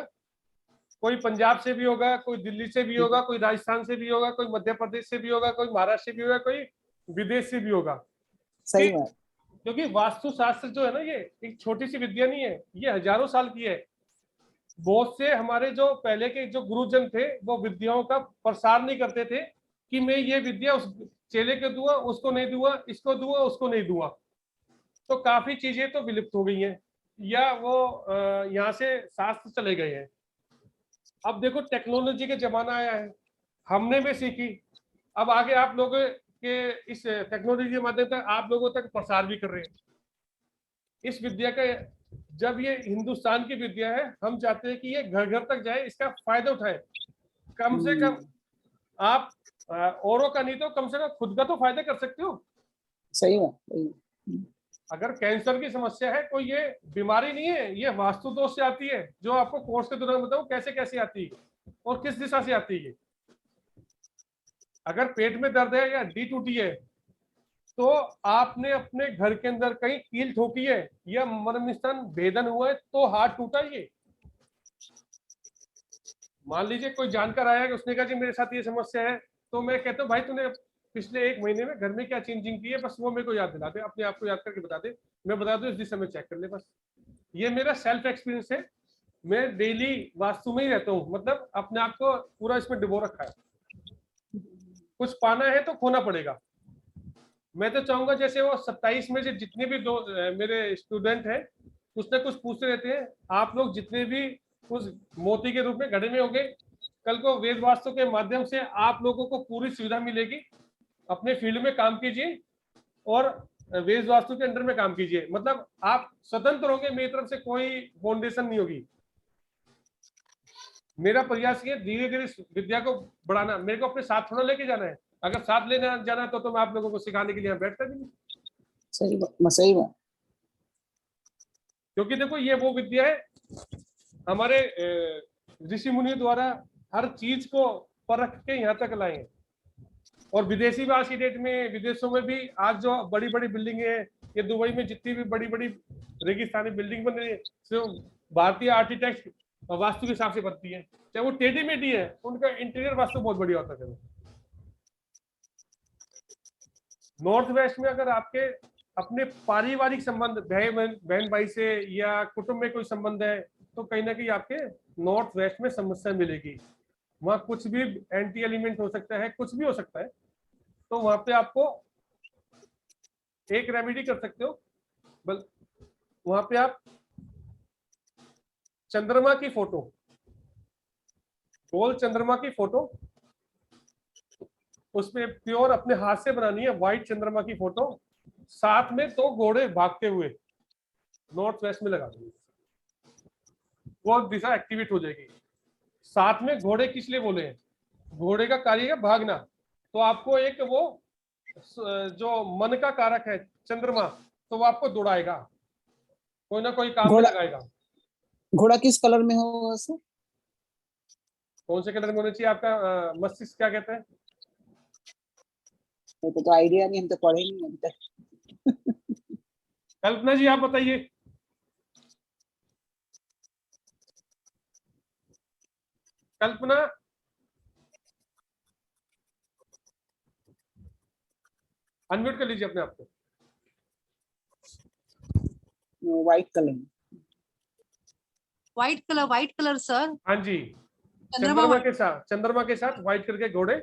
कोई पंजाब से भी होगा, कोई दिल्ली से भी होगा, कोई राजस्थान से भी होगा, कोई मध्य प्रदेश से भी होगा, कोई महाराष्ट्र से भी होगा, कोई विदेश से भी होगा। सही बात। क्योंकि वास्तुशास्त्र जो है ना, ये एक छोटी सी विद्या नहीं है, ये हजारों साल की है। बहुत से हमारे जो पहले के जो गुरुजन थे वो विद्याओं का प्रसार नहीं करते थे कि मैं ये विद्या उस चेले को दूंगा, उसको नहीं दूंगा, इसको दूंगा, उसको नहीं दूंगा। तो काफी चीजें तो विलुप्त हो गई हैं, या वो यहाँ से शास्त्र चले गए हैं। अब देखो टेक्नोलॉजी का जमाना आया है, हमने भी सीखी, अब आगे आप लोगों के इस टेक्नोलॉजी के माध्यम से आप लोगों तक प्रसार भी कर रहे हैं इस विद्या का। जब ये हिंदुस्तान की विद्या है, हम चाहते हैं कि ये घर घर तक जाए, इसका फायदा उठाए। कम से कम आप औरों का नहीं तो कम से कम खुद का तो फायदा कर सकते हो। सही बात। अगर कैंसर की समस्या है, कोई ये बीमारी नहीं है, ये वास्तु दोष से आती है, जो आपको कोर्स के दौरान बताऊं कैसे कैसे आती है और किस दिशा से आती है। अगर पेट में दर्द है या हड्डी टूटी है, तो आपने अपने घर के अंदर कहीं कील ठोकी है या मर्मस्थान भेदन हुआ है तो हाथ टूटा। ये मान लीजिए कोई जानकर आया कि उसने कहा जी मेरे साथ ये समस्या है, तो मैं कहता हूँ भाई तूने पिछले 1 महीने में घर में क्या चेंजिंग की है, बस वो मेरे को याद दिला दे, अपने आप को याद करके बता दे, मैं बता दूं इस दिशा में चेक कर ले। बस ये मेरा सेल्फ एक्सपीरियंस है, मैं डेली वास्तु में ही रहता हूँ, मतलब अपने आप को पूरा इसमें डुबो रखा है। कुछ पाना है तो खोना पड़ेगा। मैं तो चाहूंगा जैसे वो 27 में से जितने भी मेरे स्टूडेंट हैं कुछ ना कुछ पूछते रहते हैं, आप लोग जितने भी उस मोती के रूप में घड़े में होंगे, कल को वेद वास्तु के माध्यम से आप लोगों को पूरी सुविधा मिलेगी। अपने फील्ड में काम कीजिए और वेद वास्तु के अंडर में काम कीजिए, मतलब आप स्वतंत्र होंगे, मेरी तरफ से कोई फाउंडेशन नहीं होगी। मेरा प्रयास ये धीरे धीरे विद्या को बढ़ाना, मेरे को अपने साथ थोड़ा लेके जाना है। अगर साथ लेने जाना है तो मैं आप लोगों को सिखाने के लिए बैठता भी नहीं। सही बात, सही बात। क्योंकि देखो ये वो विद्या है हमारे ऋषि मुनि द्वारा हर चीज को परख के यहाँ तक लाए हैं। और विदेशी भी आज की डेट में, विदेशों में भी आज जो बड़ी बड़ी बिल्डिंग है, ये दुबई में जितनी भी बड़ी बड़ी रेगिस्तानी बिल्डिंग बन रही है, सिर्फ भारतीय आर्किटेक्ट वास्तु के हिसाब से बनती है। चाहे वो टेढ़ी मेढ़ी है, उनका इंटीरियर वास्तु बहुत बढ़िया होता है। नॉर्थ वेस्ट में अगर आपके अपने पारिवारिक संबंध, बहन भाई से या कुटुंब में कोई संबंध है, तो कहीं ना कहीं आपके नॉर्थ वेस्ट में समस्या मिलेगी। वहां कुछ भी एंटी एलिमेंट हो सकता है, कुछ भी हो सकता है। तो वहां पे आपको एक रेमेडी कर सकते हो, वहां पे आप चंद्रमा की फोटो, गोल चंद्रमा की फोटो, उसमें प्योर अपने हाथ से बनानी है, व्हाइट चंद्रमा की फोटो, साथ में 2 घोड़े भागते हुए नॉर्थ वेस्ट में लगा देंगे, वो दिशा एक्टिवेट हो जाएगी। साथ में घोड़े किस लिए बोले हैं? घोड़े का कार्य है भागना, तो आपको एक वो जो मन का कारक है चंद्रमा, तो वो आपको दौड़ाएगा, कोई ना कोई काम में लगाएगा। घोड़ा किस कलर में होगा सर? कौन से कलर में होना चाहिए? आपका मस्तिष्क क्या कहता है? तो आइडिया नहीं, हम तो पढ़े नहीं अभी तक। कल्पना जी आप बताइए। कल्पना, अनम्यूट कर लीजिए अपने आप को। White colour. White colour sir. हाँ जी, चंद्रमा के साथ व्हाइट करके घोड़े,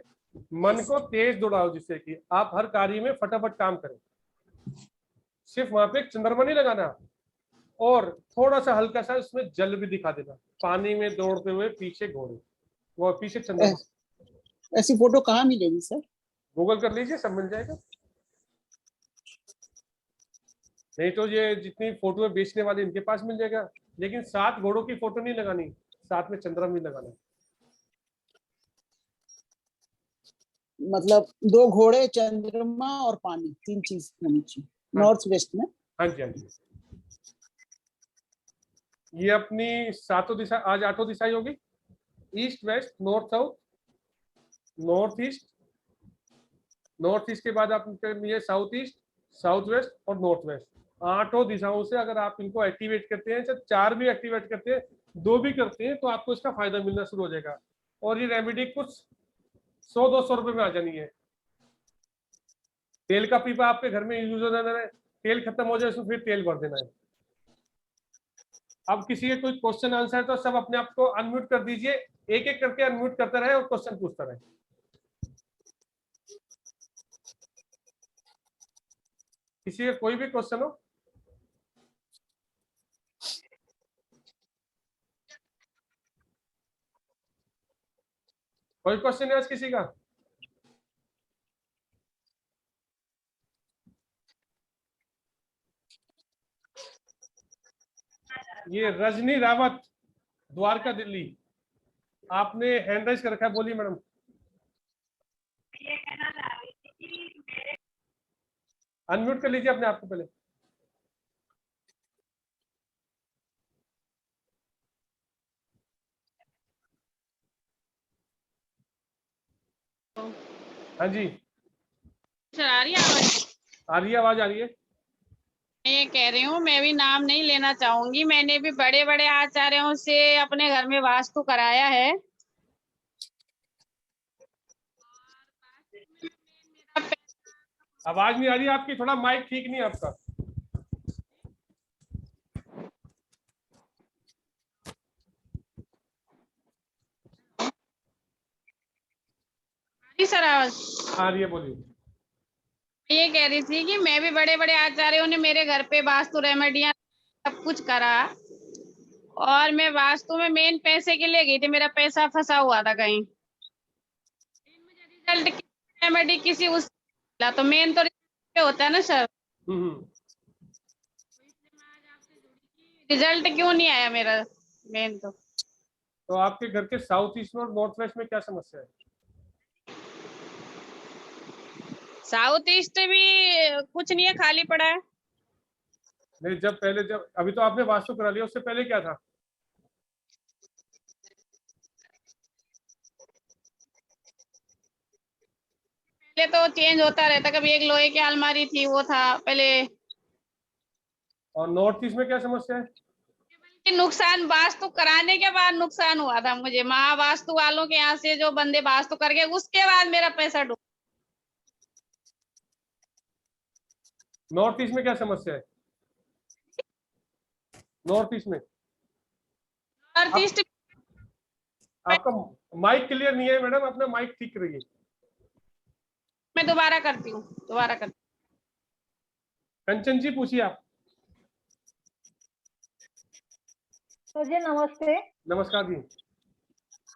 मन को तेज दौड़ाओ जिससे कि आप हर कार्य में फटाफट काम करें। सिर्फ वहां पे चंद्रमा नहीं लगाना, और थोड़ा सा हल्का सा उसमें जल भी दिखा देना, पानी में दौड़ते हुए पीछे घोड़े, वो पीछे चंद्रमा। ऐसी फोटो कहाँ मिलेगी सर? गूगल कर लीजिए, सब मिल जाएगा। नहीं तो ये जितनी फोटो बेचने वाले इनके पास मिल जाएगा, लेकिन 7 घोड़ों की फोटो नहीं लगानी, साथ में चंद्रमा भी लगाना। मतलब 2 घोड़े, चंद्रमा और पानी, 3 चीज होनी चाहिए नॉर्थ वेस्ट में। हाँ जी, हाँ जी। ये अपनी 7 दिशा, आज 8 दिशाएं होगी, east west north south, north east, north east के बाद आप ये साउथ ईस्ट, साउथ वेस्ट और नॉर्थ वेस्ट। 8 दिशाओं से अगर आप इनको एक्टिवेट करते हैं, चाहे 4 भी एक्टिवेट करते हैं, 2 भी करते हैं, तो आपको इसका फायदा मिलना शुरू हो जाएगा। और ये रेमेडी कुछ 100-200 रुपए में आ जानी है। तेल का पीपा आपके घर में यूज हो जाना है, तेल खत्म हो जाए उसमें फिर तेल भर देना है। अब किसी के कोई क्वेश्चन आंसर है तो सब अपने आप को अनम्यूट कर दीजिए, एक एक करके अनम्यूट करते रहे और क्वेश्चन पूछता रहे। किसी का कोई भी क्वेश्चन हो? कोई क्वेश्चन है आज किसी का? ये रजनी रावत, द्वारका दिल्ली, आपने हैंड राइज कर रखा है, बोलिए मैडम। अनम्यूट कर लीजिए अपने आप को पहले। हाँ जी सर, आ रही है आवाज? आ रही है, आवाज आ रही है। मैं ये कह रही हूँ, मैं भी नाम नहीं लेना चाहूंगी, मैंने भी बड़े बड़े आचार्यों से अपने घर में वास्तु कराया है। आवाज नहीं आ रही आपकी, थोड़ा माइक ठीक नहीं है आपका। सर आवाज आ रही है, बोलिए। ये कह रही थी कि मैं भी बड़े बड़े आचार्यों ने मेरे घर पे वास्तु रेमेडियां सब कुछ करा, और मैं वास्तु में मेन पैसे के लिए गई थी, मेरा पैसा फंसा हुआ था कहीं। रिजल्ट की रेमेडी किसी उस, तो मेन तो रिजल्ट होता है ना सर। रिजल्ट क्यों नहीं आया मेरा मेन तो आपके घर के साउथ ईस्ट में और नॉर्थ वेस्ट में क्या समस्या है? साउथ ईस्ट भी कुछ नहीं है, खाली पड़ा है। नहीं, जब अभी तो आपने वास्तु करा लिया, उससे पहले क्या था? पहले तो चेंज होता रहता, कभी एक लोहे की अलमारी थी वो था पहले। और नॉर्थ ईस्ट में क्या समस्या है? नुकसान वास्तु कराने के बाद नुकसान हुआ था मुझे, महावास्तु वालों के यहाँ से जो बंदे वास्तु करके उसके बाद मेरा पैसा डूबा। नॉर्थ ईस्ट में क्या समस्या है? नॉर्थ ईस्ट में नॉर्थ ईस्ट आपका माइक क्लियर नहीं है मैडम, अपना माइक ठीक करिए। में दोबारा करती हूँ, दोबारा करती कंचन जी पूछिए आप। सर जी नमस्ते। नमस्कार जी।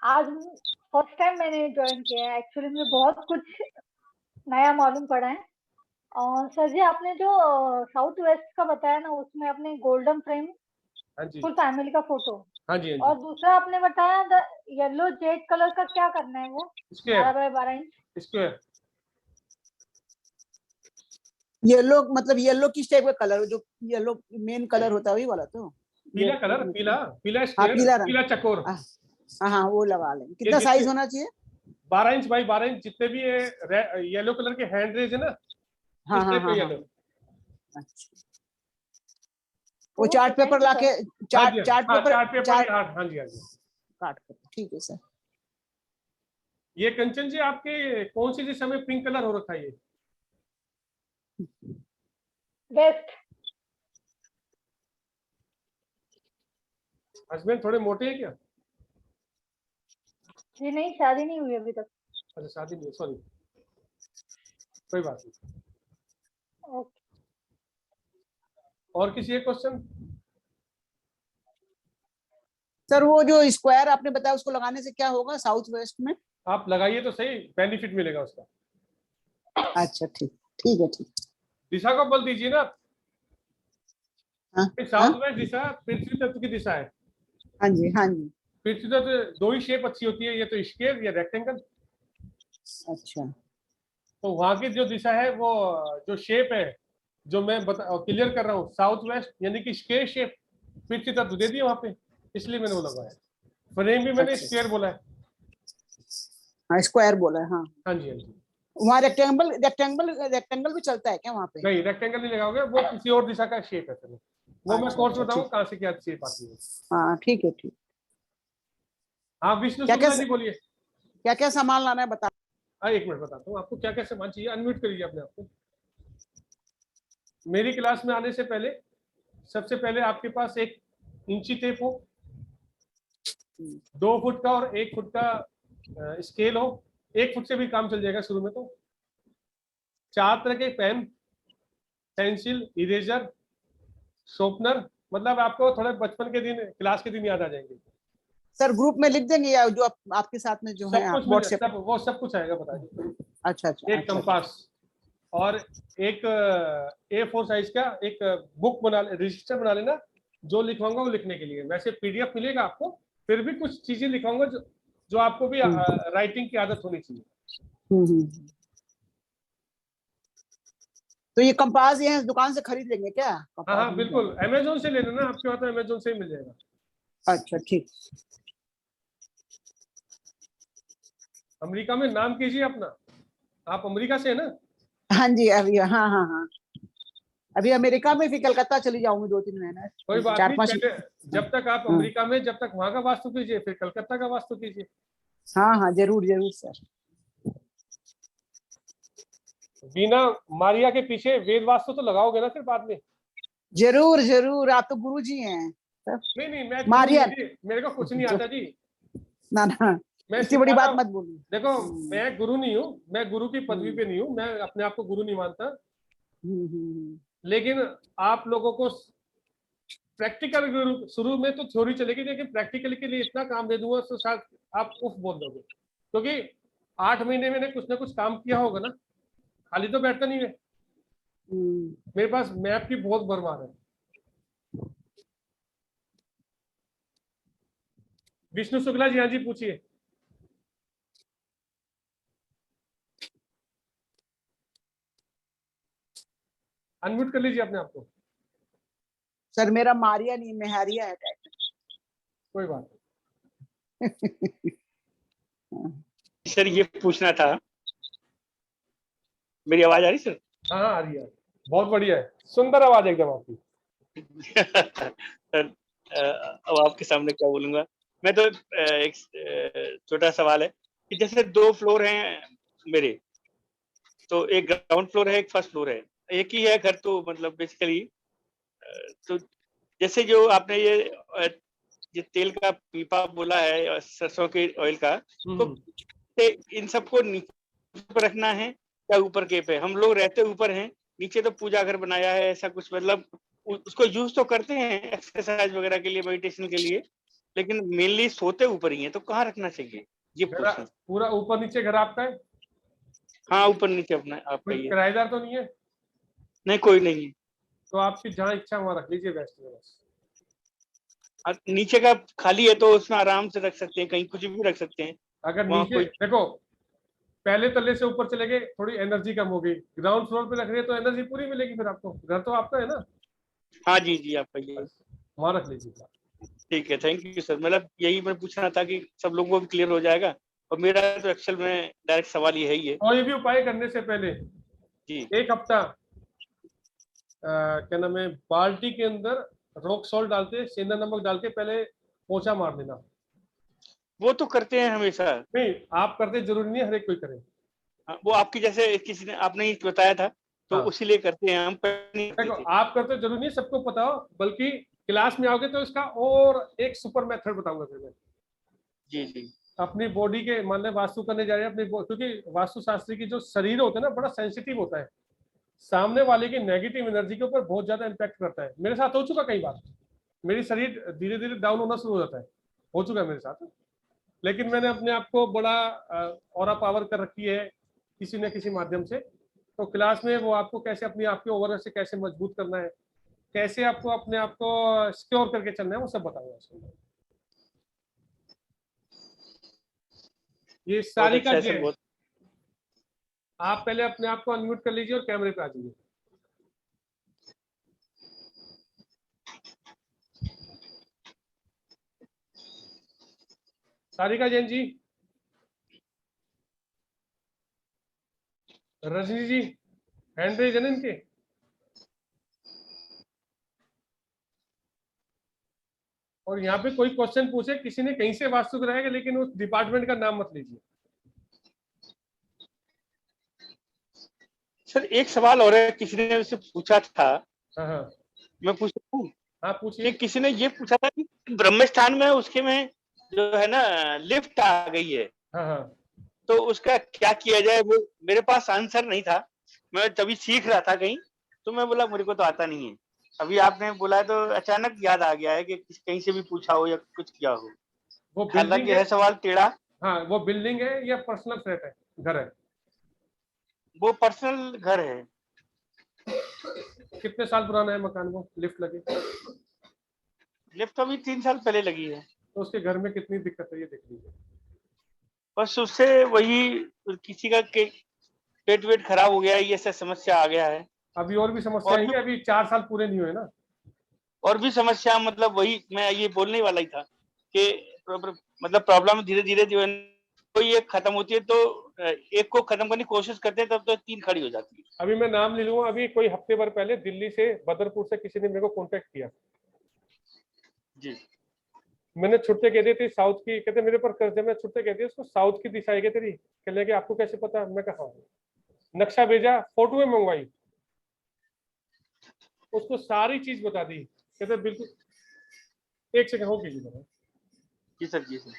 आज फर्स्ट टाइम मैंने ज्वाइन किया है, एक्चुअली मुझे बहुत कुछ नया मालूम पड़ा है। और सर जी आपने जो साउथ वेस्ट का बताया ना, उसमें आपने गोल्डन फ्रेम हाँ जी, फुल फैमिली का फोटो, हाँ जी, हाँ और जी। दूसरा आपने बताया येलो जेड कलर का क्या करना है, वो square 12x12 inch. Square yellow मतलब येलो किस टाइप का कलर, जो येलो मेन कलर होता है वही वाला तो? पीला कलर, पीला पीला हाँ स्क्वायर, पीला रंग। पीला चकोर। हाँ हाँ वो लगा लेंगे। कितना जितने- साइज होना चाहिए? 12 इंच बाई 12 इंच, जितने भी येलो कलर के हैंड रेज है ना, हाँ इस हाँ टाइप हाँ के हाँ। येलो। अच्छा, वो चार्ट पेपर लाके चार्ट चार्ट पेपर हाँ जी, हाँ जी। काट कर, ठीक है सर। ये कंचन जी आपके कौन सी दिशा में पिंक कलर हो रखा है? ये वेस्ट। हस्बैंड थोड़े मोटे हैं क्या? जी नहीं, शादी नहीं हुई अभी तक। अच्छा, शादी नहीं, सॉरी, कोई बात नहीं। ओके। और किसी एक क्वेश्चन? सर वो जो स्क्वायर आपने बताया उसको लगाने से क्या होगा साउथ वेस्ट में? आप लगाइए तो सही, बेनिफिट मिलेगा उसका। अच्छा ठीक, ठीक है ठीक। दिशा को बल दीजिए ना। हाँ साउथ वेस्ट दिशा पृथ्वी तत्व की दिशा है। हाँ जी हाँ जी। पृथ्वी तत्व दो ही शेप अच्छी होती है, या तो स्क्वायर या रेक्टेंगल। अच्छा तो वहां की जो दिशा है, वो जो शेप है, जो मैं क्लियर कर रहा हूँ, साउथ वेस्ट यानी कि स्क्वायर शेप पृथ्वी तत्व दे दिया वहां पे, इसलिए मैंने वो लगाया। फ्रेम भी मैंने अच्छा। स्क्वायर बोला है। हाँ स्क्वायर बोला है हाँ। हाँ जी, हाँ जी। वहाँ रेक्टेंगल भी चलता है क्या वहाँ पे? नहीं, रेक्टेंगल नहीं लगाओगे, वो किसी और दिशा का शेप है फिर। वो मैं अच्छा, कोर्स अच्छा, बताऊँ ठीक। कहाँ से क्या शेप आती है। हाँ ठीक है ठीक। हाँ, विष्णु क्या शुक्ला जी बोलिए। क्या क्या सामान लाना है बता। हाँ, एक मिनट बताता हूँ आपको क्या क्या सामान चाहिए। अनम्यूट करिए अपने आपको। मेरी क्लास में आने से पहले सबसे पहले आपके पास एक इंची टेप हो, 2 फुट का और 1 फुट का स्केल हो। 1 फुट से भी काम चल जाएगा शुरू में। तो 4 तरह के पेन, पेंसिल, इरेजर, शॉर्पनर, मतलब आपको थोड़े बचपन के दिन, क्लास के दिन याद आ जाएंगे। सर ग्रुप में लिख देंगे या जो आपके साथ में जो है सब कुछ व्हाट्सएप? वो सब कुछ आएगा, बता दीजिए। अच्छा अच्छा। एक कंपास और एक A4 साइज का एक बुक बना, रजिस्टर बना लेना। जो लिखवाऊंगा वो लिखने के लिए, वैसे PDF मिलेगा आपको, फिर भी कुछ चीजें लिखवाऊंगा जो आपको भी राइटिंग की आदत होनी चाहिए। तो ये कंपास यहाँ दुकान से खरीद लेंगे क्या? हाँ हाँ बिल्कुल, अमेजोन से ले लेना, आपके वहाँ तो अमेजोन से ही मिल जाएगा। अच्छा ठीक। अमेरिका में नाम कीजिए अपना। आप अमेरिका से है ना? हाँ जी अभी हाँ हाँ हाँ। अभी अमेरिका में, फिर कलकत्ता चली जाऊंगी 2-3 महीने। कोई बात नहीं, 4-5। पहले जब तक आप अमेरिका में, जब तक वहां का वास्तु कीजिए, फिर कलकत्ता का वास्तु कीजिए। हाँ हाँ जरूर जरूर सर। बिना मारिया के पीछे वेद वास्तु तो लगाओगे ना फिर बाद में? जरूर जरूर, आप तो गुरु जी हैं। नहीं नहीं, मैं मारिया मेरे को कुछ नहीं आता जी। ना ना, मैं इतनी बड़ी सिखाता बात हूँ। मत बोलो। देखो, मैं गुरु नहीं हूँ, मैं गुरु की पदवी पे नहीं हूँ, मैं अपने आप को गुरु नहीं मानता। लेकिन आप लोगों को प्रैक्टिकल शुरू में तो थ्योरी चलेगी, लेकिन प्रैक्टिकल के लिए इतना काम दे दूंगा तो शायद आप उफ बोल दोगे। क्योंकि 8 महीने मैंने कुछ ना कुछ काम किया होगा ना, खाली तो बैठता नहीं है। मेरे पास मैप की बहुत भरमार है। विष्णु शुक्ला जी, हाँ जी पूछिए। अनम्यूट कर लीजिए अपने आप को। सर मेरा मारिया नहीं मेहारिया है टाइटल। कोई बात सर ये पूछना था, मेरी आवाज आ रही सर? हाँ हाँ, आ रही है, बहुत बढ़िया है, सुंदर आवाज एकदम आपकी। सर अब आपके सामने क्या बोलूंगा मैं, तो एक छोटा सवाल है कि जैसे 2 फ्लोर हैं मेरे, तो एक ग्राउंड फ्लोर है, एक फर्स्ट फ्लोर है, एक ही है घर, तो मतलब बेसिकली तो जैसे जो आपने ये तेल का पीपा बोला है सरसों के ऑयल का, तो इन सबको नीचे पर रखना है या ऊपर के पे? हम लोग रहते ऊपर हैं, नीचे तो पूजा घर बनाया है, ऐसा कुछ मतलब उसको यूज तो करते हैं एक्सरसाइज वगैरह के लिए, मेडिटेशन के लिए, लेकिन मेनली सोते ऊपर ही है, तो कहाँ रखना चाहिए ये पूछना। पूरा ऊपर नीचे घर आपका है? हाँ ऊपर नीचे अपना आपका ही है। किराएदार तो नहीं है? नहीं कोई नहीं है। तो आपकी जहाँ इच्छा वहाँ रख लीजिए, बेस्ट है बस। नीचे का खाली है तो उसमें आराम से रख सकते हैं, कहीं कुछ भी रख सकते हैं। अगर नीचे देखो, पहले तल्ले से ऊपर चले गए थोड़ी एनर्जी कम होगी, ग्राउंड फ्लोर पे रख रहे हैं तो एनर्जी पूरी मिलेगी फिर आपको, घर तो आपका है ना। हाँ जी जी आपका ही है, वहाँ रख लीजिए। ठीक है, थैंक यू सर। मतलब यही मैं पूछना था कि सब लोगों को भी क्लियर हो जाएगा, और मेरा तो एक्चुअल में डायरेक्ट सवाल ये ही है। कोई भी उपाय करने से पहले जी 1 हफ्ता क्या नाम है, बाल्टी के अंदर रॉक सॉल्ट डालते, सेंधा नमक डाल के पहले पोछा मार देना। वो तो करते हैं हमेशा। नहीं आप करते, जरूरी नहीं हर एक कोई करे। वो आपकी जैसे किसी ने आपने ही बताया था तो हाँ। उसी लिए करते हैं हम। देखो आप करते जरूरी नहीं सबको पता हो, बल्कि क्लास में आओगे तो इसका और एक सुपर मेथड बताऊंगा फिर मैं। जी जी। अपनी बॉडी के, मान लें वास्तु करने जा रहे हैं अपनी क्योंकि वास्तु शास्त्री की जो शरीर होता है ना, बड़ा सेंसिटिव होता है, सामने वाले की नेगेटिव एनर्जी के ऊपर बहुत ज्यादा इम्पैक्ट करता है। मेरे साथ हो चुका कई बार, मेरी शरीर धीरे धीरे डाउन होना शुरू हो जाता है, हो चुका है मेरे साथ। लेकिन मैंने अपने आप को बड़ा ऑरा पावर कर रखी है किसी न किसी माध्यम से। तो क्लास में वो आपको कैसे अपनी आपके ओवरऑल से कैसे मजबूत करना है, कैसे आपको अपने आप को सिक्योर करके चलना है, वो सब बताऊंगा। ये सारिका जैन, आप पहले अपने आप को अनम्यूट कर लीजिए और कैमरे पे आ जाइए। सारिका जैन जी, रजनी जी, हैंड रेज है इनके। और यहाँ पे कोई क्वेश्चन पूछे, किसी ने कहीं से वास्तु कराएगा, लेकिन उस डिपार्टमेंट का नाम मत लीजिए। सर एक सवाल और है, किसी ने उससे पूछा था। हाँ मैं पूछ सकता हूँ? हाँ पूछिए। किसी ने ये पूछा था कि ब्रह्मस्थान में उसके में जो है ना लिफ्ट आ गई है, हाँ तो उसका क्या किया जाए? वो मेरे पास आंसर नहीं था, मैं तभी सीख रहा था कहीं, तो मैं बोला मेरे को तो आता नहीं है। अभी आपने बोला तो अचानक याद आ गया है कि कहीं से भी पूछा हो या कुछ किया हो। वो हालांकि है सवाल टेढ़ा। हाँ, वो बिल्डिंग है या पर्सनल फ्लैट है, घर है? वो पर्सनल घर है। कितने साल पुराना है मकान वो, लिफ्ट लगे? लिफ्ट अभी 3 साल पहले लगी है। तो उसके घर में कितनी दिक्कत है ये देख लीजिए। बस उससे वही किसी का पेट वेट खराब हो गया है, ये सब समस्या आ गया है। अभी और भी समस्या है, अभी 4 साल पूरे नहीं हुए ना। और भी समस्या, मतलब वही मैं ये बोलने वाला ही था कि मतलब प्रॉब्लम धीरे धीरे जो है कोई एक खत्म होती है तो एक को खत्म करने की कोशिश करते हैं, तब तो 3 खड़ी हो जाती है। अभी मैं नाम ले लूंगा, अभी कोई हफ्ते भर पहले दिल्ली से, बदरपुर से किसी ने मेरे को कांटेक्ट किया जी। मैंने छुट्टे कह दी थी साउथ की, कहते मेरे पर कर्ज है, मैं छुट्टे कहती उसको साउथ की दिशा है तेरी, कहने के आपको कैसे पता? मैं कहा नक्शा भेजा, फोटो में मंगवाई, उसको सारी चीज बता दी, कहते बिल्कुल। 1 सेकंड हो कीजिए। जी सर, जी सर।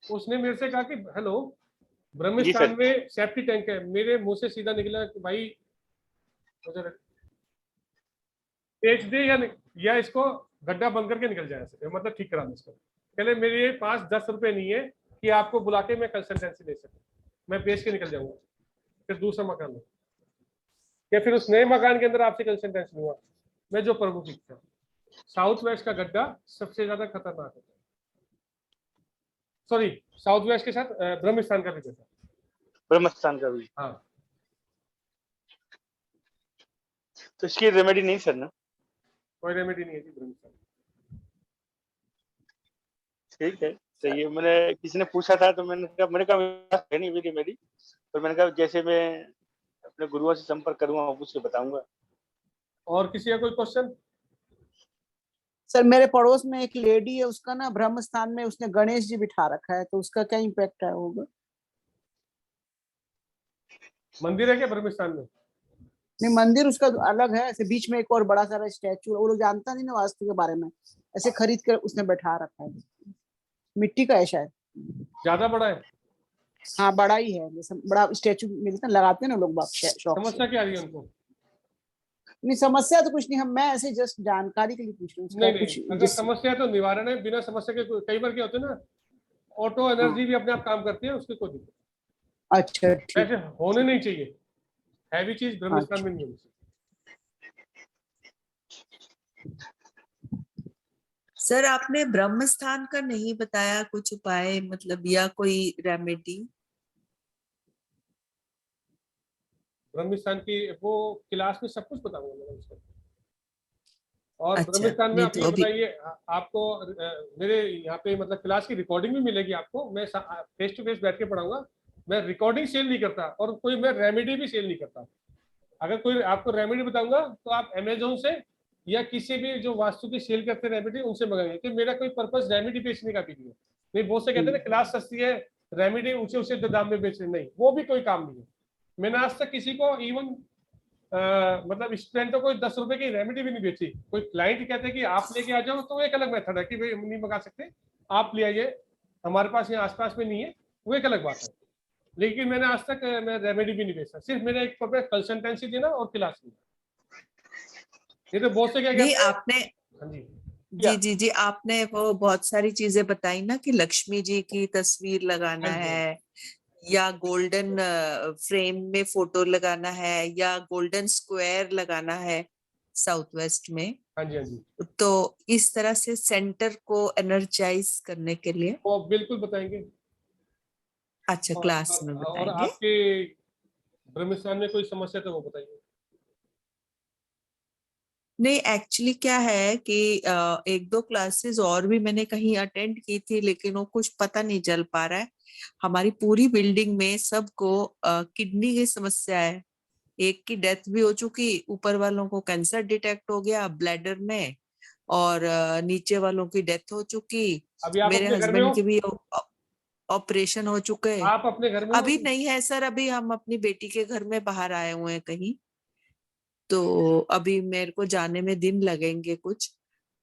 उसने मेरे से कहा कि हेलो, ब्रह्मस्थान में सेफ्टी टैंक है। मेरे मुंह से सीधा निकला कि भाई बेच दे या इसको गड्ढा बंद करके निकल जाए ऐसे, मतलब ठीक करा दे इसको। पहले मेरे पास 10 रुपए नहीं है कि आपको बुला के मैं कंसल्टेंसी ले सकूं, मैं बेच के निकल जाऊंगा, फिर दूसरा मकान लूं या फिर उस नए मकान के अंदर आपसे कंसल्टेंसी लूंगा। मैं जो प्रभु की इच्छा। साउथ वेस्ट का गड्ढा सबसे ज्यादा खतरनाक होता है। सॉरी, साउथ वेस्ट के साथ ब्रह्मस्थान का भी गड्ढा। ब्रह्मस्थान का भी। हाँ, तो इसकी रेमेडी नहीं सर ना? कोई रेमेडी नहीं है जी ब्रह्मस्थान। ठीक है, सही है। मैंने किसी ने पूछा था तो मैंने कहा है नहीं मेरी रेमेडी, तो मैंने कहा जैसे मैं अपने गुरुओं से संपर्क करूंगा उससे बताऊंगा। और किसी का कोई क्वेश्चन? सर मेरे पड़ोस में एक लेडी है, उसका ना ब्रह्म स्थान में उसने गणेश जी बिठा रखा है, तो उसका क्या इम्पैक्ट है होगा? मंदिर है क्या ब्रह्मस्थान में? नहीं, मंदिर उसका अलग है, ऐसे बीच में एक और बड़ा सारा स्टैचू, वो लोग जानता नहीं ना वास्तु के बारे में, ऐसे खरीद कर उसने बैठा रखा है, मिट्टी का है शायद। ज्यादा बड़ा है? हाँ बड़ा ही है, जैसे बड़ा स्टैचू मिलता है, लगाते हैं ना लोग बाग शौक से। समस्या क्या आ रही है उनको? नहीं समस्या तो कुछ नहीं, हम मैं ऐसे जस्ट जानकारी के लिए पूछ रही हूँ नहीं कुछ नहीं, अगर समस्या है तो निवारण है, बिना समस्या के कई बार क्या होते हैं ना, ऑटो एनर्जी भी अपने आप काम करती है, उसकी कोई दिक्कत। अच्छा ठीक। ऐसे होने नहीं चाहिए, हैवी चीज ब्रह्मस्थान में नहीं होनी चाहिए। सर आपने ब्रह्म स्थान का नहीं बताया कुछ उपाय, मतलब या कोई रेमेडी? ब्रह्मस्थान की वो क्लास में सब कुछ बताऊंगा मैं उसको। और अच्छा, ब्रह्मस्थान में नहीं आप तो ये अभी बताइए, आपको मेरे यहाँ पे मतलब क्लास की रिकॉर्डिंग भी मिलेगी आपको, मैं फेस टू फेस बैठ के पढ़ाऊंगा। मैं रिकॉर्डिंग सेल नहीं करता और कोई मैं रेमेडी भी सेल नहीं करता। अगर कोई आपको रेमेडी बताऊंगा तो आप अमेजोन से या किसी भी जो वास्तु की सेल करते हैं रेमेडी, उनसे मंगाएंगे, कि मेरा कोई पर्पस रेमेडी बेचने का भी नहीं है। नहीं, बहुत से कहते हैं ना क्लास सस्ती है, रेमेडी ऊंचे ऊंचे दाम में बेचने, नहीं, वो भी कोई काम नहीं है। मैंने आज तक किसी को इवन मतलब स्टूडेंटों को 10 रुपए की रेमेडी भी नहीं बेची। कोई क्लाइंट कहते हैं कि आप लेके आ जाओ, तो एक अलग मेथड है कि भाई हम नहीं मंगा सकते, आप ले आइए, हमारे पास यहाँ आसपास में नहीं है, वो एक अलग बात है। लेकिन मैंने आज तक मैं रेमेडी भी नहीं बेचा, सिर्फ मेरा एक पर्पस कंसल्टेंसी देना और क्लास देना। ये तो बहुत से क्या नहीं कहते हैं। आपने हाँ जी, जी जी जी आपने वो बहुत सारी चीजें बताई ना कि लक्ष्मी जी की तस्वीर लगाना हाँ जी, है, या गोल्डन फ्रेम में फोटो लगाना है, या गोल्डन स्क्वायर लगाना है साउथ वेस्ट में। हाँ जी, हाँ जी, तो इस तरह से सेंटर को एनर्जाइज करने के लिए वो बिल्कुल बताएंगे। अच्छा क्लास में और बताएंगे। आपके ब्रह्मस्थान में कोई समस्या तो वो बताइए। नहीं एक्चुअली क्या है कि एक दो क्लासेस और भी मैंने कहीं अटेंड की थी, लेकिन वो कुछ पता नहीं चल पा रहा है। हमारी पूरी बिल्डिंग में सबको किडनी की समस्या है, एक की डेथ भी हो चुकी, ऊपर वालों को कैंसर डिटेक्ट हो गया ब्लैडर में, और नीचे वालों की डेथ हो चुकी। अभी आप मेरे अपने घर में हस्बैंड हो? की भी ऑपरेशन हो चुके। आप अपने घर में हो? अभी नहीं है सर, अभी हम अपनी बेटी के घर में बाहर आए हुए हैं कहीं, तो अभी मेरे को जाने में दिन लगेंगे कुछ।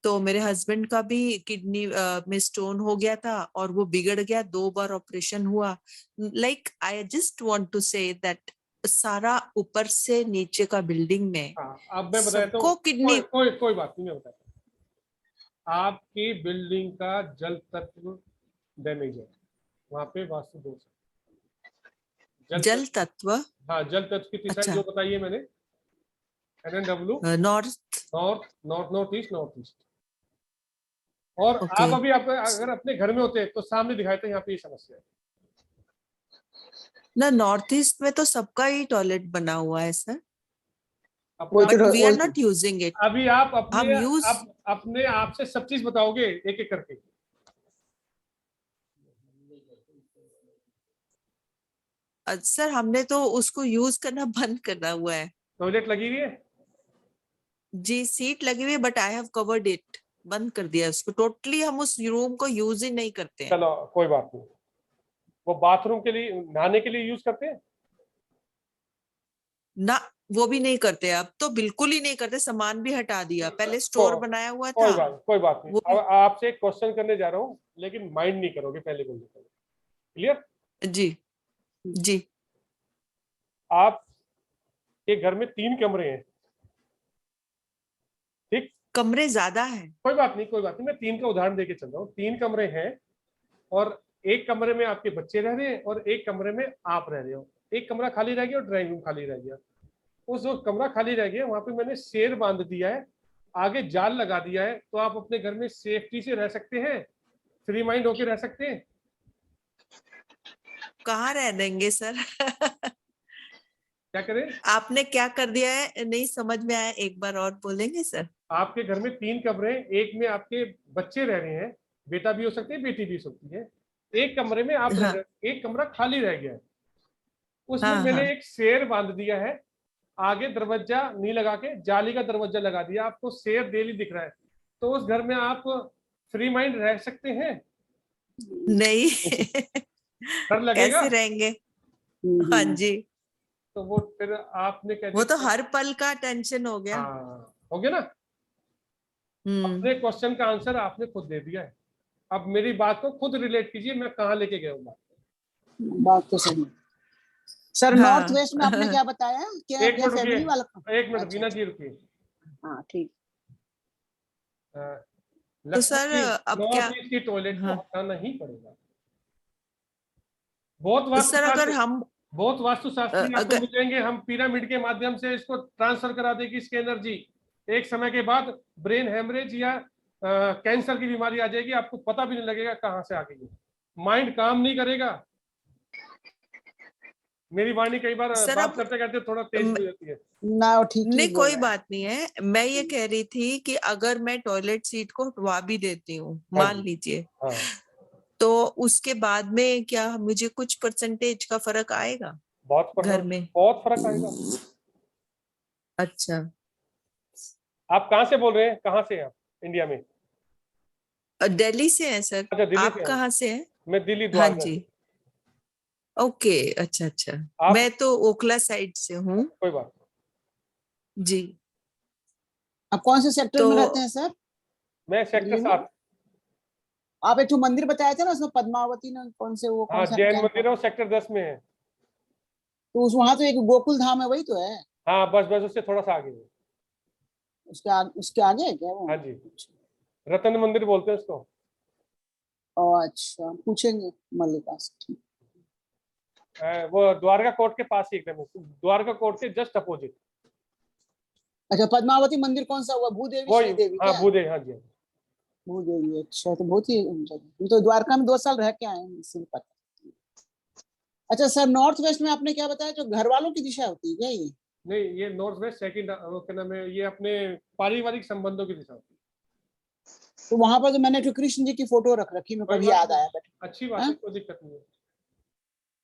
तो मेरे हस्बैंड का भी किडनी में स्टोन हो गया था और वो बिगड़ गया, 2 बार ऑपरेशन हुआ। Like I just want to say that सारा ऊपर से नीचे का बिल्डिंग में अब मैं बताता सबको हूँ, किडनी कोई बात नहीं, मैं बताता हूँ। आपकी बिल्डिंग का जल तत्व डैमेज है, वहां पे वास्तु दोष है। जल तत्व। हाँ, जल तत्व की दिशा अच्छा। जो बताई है मैंने, NNW, नॉर्थ नॉर्थ ईस्ट। और ओके। आप अभी अगर अपने घर में होते तो सामने दिखाए थे यहाँ पे ये समस्या है ना, नॉर्थ ईस्ट में तो सबका ही टॉयलेट बना हुआ है सर, अपना। But we are not using it. अभी आप हम यूज अपने आप से सब चीज बताओगे एक एक करके। सर हमने तो उसको यूज करना बंद करना हुआ है। टॉयलेट लगी हुई है? जी सीट लगी हुई है, but I have covered it, बंद कर दिया उसको टोटली, हम उस रूम को यूज ही नहीं करते हैं। चलो कोई बात नहीं, वो बाथरूम के लिए, नहाने के लिए यूज करते हैं ना, वो भी नहीं करते, अब तो बिल्कुल ही नहीं करते, सामान भी हटा दिया, पहले स्टोर बनाया हुआ था कोई बात नहीं। वो अब आपसे एक क्वेश्चन करने जा रहा हूँ, लेकिन माइंड नहीं करोगे पहले बोलने पहले। क्लियर? जी जी। आप के घर में 3 कमरे हैं, ठीक, कमरे ज्यादा है। कोई बात नहीं, कोई बात नहीं, मैं 3 का उदाहरण देके चल रहा हूँ। 3 कमरे हैं और एक कमरे में आपके बच्चे रह रहे हैं और एक कमरे में आप रह रहे हो। एक कमरा खाली रह गया और ड्राइंग रूम खाली रह गया। उस जो कमरा खाली रह गया वहां पे मैंने शेर बांध दिया है, आगे जाल लगा दिया है, तो आप अपने घर में सेफ्टी से रह सकते हैं, फ्री माइंड होके रह सकते हैं। कहाँ रह देंगे सर? क्या करें? आपने क्या कर दिया है नहीं समझ में आया, एक बार और बोलेंगे सर? आपके घर में 3 कमरे, एक में आपके बच्चे रह रहे हैं, बेटा भी हो सकते हैं, बेटी भी हो सकती है। एक कमरे में आप हाँ। एक कमरा खाली रह गया है, उसमें हाँ, मैंने हाँ। एक शेर बांध दिया है, आगे दरवाजा नहीं लगा के जाली का दरवाजा लगा दिया, आपको शेर डेली दिख रहा है, तो उस घर में आप फ्री माइंड रह सकते हैं? नहीं। डर लगेगा? कैसे रहेंगे? हाँ जी, तो वो फिर आपने कह वो दिया तो हर पल का टेंशन हो गया। हाँ, हो गया ना। अपने क्वेश्चन का आंसर आपने खुद दे दिया है। अब मेरी बात को खुद रिलेट कीजिए, मैं कहाँ लेके गया हूँ बात तो सही। सर हाँ। नॉर्थ वेस्ट में आपने क्या बताया? क्या एक मिनट फैमिली वाला? रुकिए, एक मिनट अच्छा, बीना जी रुकिए। हाँ ठीक। तो सर अब क्या? नॉर्थ ईस्ट की टॉयलेट को हाँ। हटाना ही पड़ेगा। बहुत तो सर अगर वास्तुशास्त्री, हम बहुत वास्तुशास्त्री आपको अगर मिलेंगे, हम पिरामिड के माध्यम से इसको ट्रांसफर करा देगी इसकी एनर्जी। एक समय के बाद ब्रेन हेमरेज या कैंसर की बीमारी आ जाएगी, आपको पता भी नहीं लगेगा कहाँ से आ गई। माइंड काम नहीं करेगा। मेरी वाणी कई बार सर बात अब करते करते थोड़ा तेज हो जाती है ना, ठीक ही नहीं, बोल कोई रहे हैं। बात नहीं है। मैं ये कह रही थी कि अगर मैं टॉयलेट सीट को हटवा भी देती हूँ, हाँ मान जी। लीजिए, हाँ, तो उसके बाद में क्या मुझे कुछ परसेंटेज का फर्क आएगा बहुत घर में? बहुत फर्क आएगा। अच्छा, आप कहाँ से बोल रहे हैं? कहाँ से हैं आप इंडिया में? दिल्ली से है सर। अच्छा, दिल्ली आप से हैं। कहाँ से हैं? मैं दिल्ली हाँ द्वारका जी। से। ओके, अच्छा अच्छा। आप? मैं तो ओखला साइड से हूँ कोई बात जी। आप कौन से सेक्टर तो में रहते हैं सर? मैं सेक्टर दिल्ली में? 7। आप एक तो मंदिर बताए थे ना उसमें, पद्मावती ने कौन से, वो हाँ, कौन सा जैन क्या मंदिर है, वो सेक्टर 10 में है। तो उस वहां तो एक गोकुल धाम है, वही तो है? हाँ, बस बस उससे थोड़ा सा आगे है। उसके आगे है क्या वो? हाँ जी, रतन मंदिर बोलते हैं उसको। अच्छा, पूछेंगे मल्लिका से। ठीक। वो द्वारका कोर्ट के पास ही एकदम है, द्वारका कोर्ट के जस्ट अपोजिट। अच्छा, पद्मावती मंदिर कौन सा हुआ? भूदेवी, वही, श्रीदेवी हाँ क्या? भूदेवी, हाँ जी। भूदेवी, अच्छा, तो बहुत ही हम तो द्वारका में 2 साल रह के आए हैं, इसीलिए पता। अच्छा सर, नॉर्थ वेस्ट में आपने क्या बताया, जो घर वालों की दिशा होती है क्या ये? नहीं, ये नॉर्थ वेस्ट सेकंड, क्या नाम है, ये अपने पारिवारिक संबंधों की दिशा होती है। तो वहां पर जो मैंने जो कृष्ण जी की फोटो रख रखी, मेरे को कोई अभी बात याद नहीं, आया बैठे। अच्छी बात है, कोई दिक्कत नहीं है।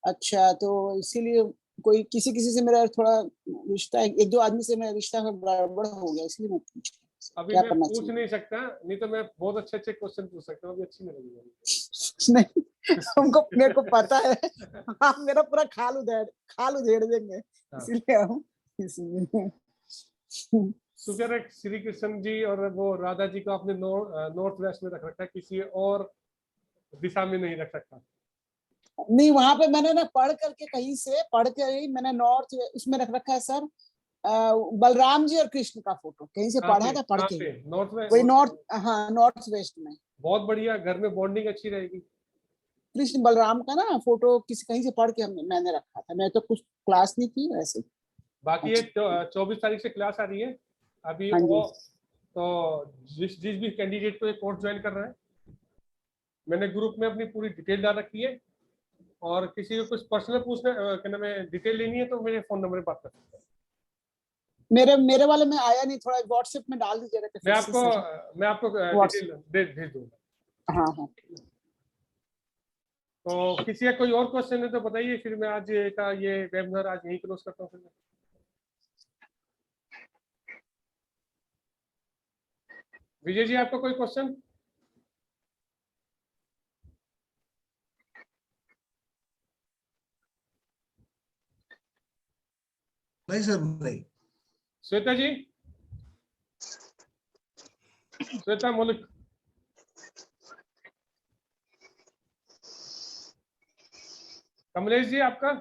अच्छा, तो इसीलिए कोई किसी किसी से मेरा थोड़ा रिश्ता, एक दो आदमी से मेरा रिश्ता गड़बड़ हो गया, इसलिए मैं पूछ रहा हूँ, अभी क्या मैं करना पूछ चाहिए? नहीं सकता, नहीं तो मैं बहुत अच्छे अच्छे क्वेश्चन पूछ सकता हूँ, अभी अच्छी नहीं लगेगी। नहीं, हमको, मेरे को पता है आप मेरा पूरा खाल उधेड़ देंगे, इसीलिए हम इसीलिए। शुक्र है श्री कृष्ण जी और वो राधा जी को आपने नॉर्थ वेस्ट में रख रखा है, किसी और दिशा में नहीं रख सकता। नहीं, वहां पे मैंने ना पढ़ करके, कहीं से पढ़ के ही मैंने नॉर्थ उसमें रख रखा है सर, बलराम जी और कृष्ण का फोटो कहीं से पढ़ा था, पढ़ के ही। नॉर्थ वेस्ट, वही नॉर्थ, हाँ नॉर्थ वेस्ट में। बहुत बढ़िया, घर में बॉन्डिंग अच्छी रहेगी। कृष्ण बलराम का ना फोटो किसी कहीं से पढ़ के मैंने रखा था, मैं तो कुछ क्लास नहीं की वैसे। बाकी ये 24 तारीख से क्लास आ रही है अभी। हाँ जी। वो तो जिस भी कैंडिडेट को ये कोर्स ज्वाइन कर रहा है, मैंने ग्रुप में अपनी पूरी डिटेल डाल रखी है, और किसी को कुछ पर्सनल पूछना, क्या नाम है, डिटेल लेनी है, तो मेरे फोन नंबर पे बात कर सकते हैं। मेरे वाले में आया नहीं, थोड़ा व्हाट्सएप में डाल दीजिएगा। मैं आपको डिटेल भेज दूंगा। हाँ हाँ। तो किसी का कोई और क्वेश्चन है तो बताइए, फिर मैं आज का ये वेबिनार आज यहीं क्लोज करता हूँ। फिर विजय जी, आपका कोई क्वेश्चन? नहीं सर, नहीं। श्वेता जी, श्वेता मलिक, कमलेश जी आपका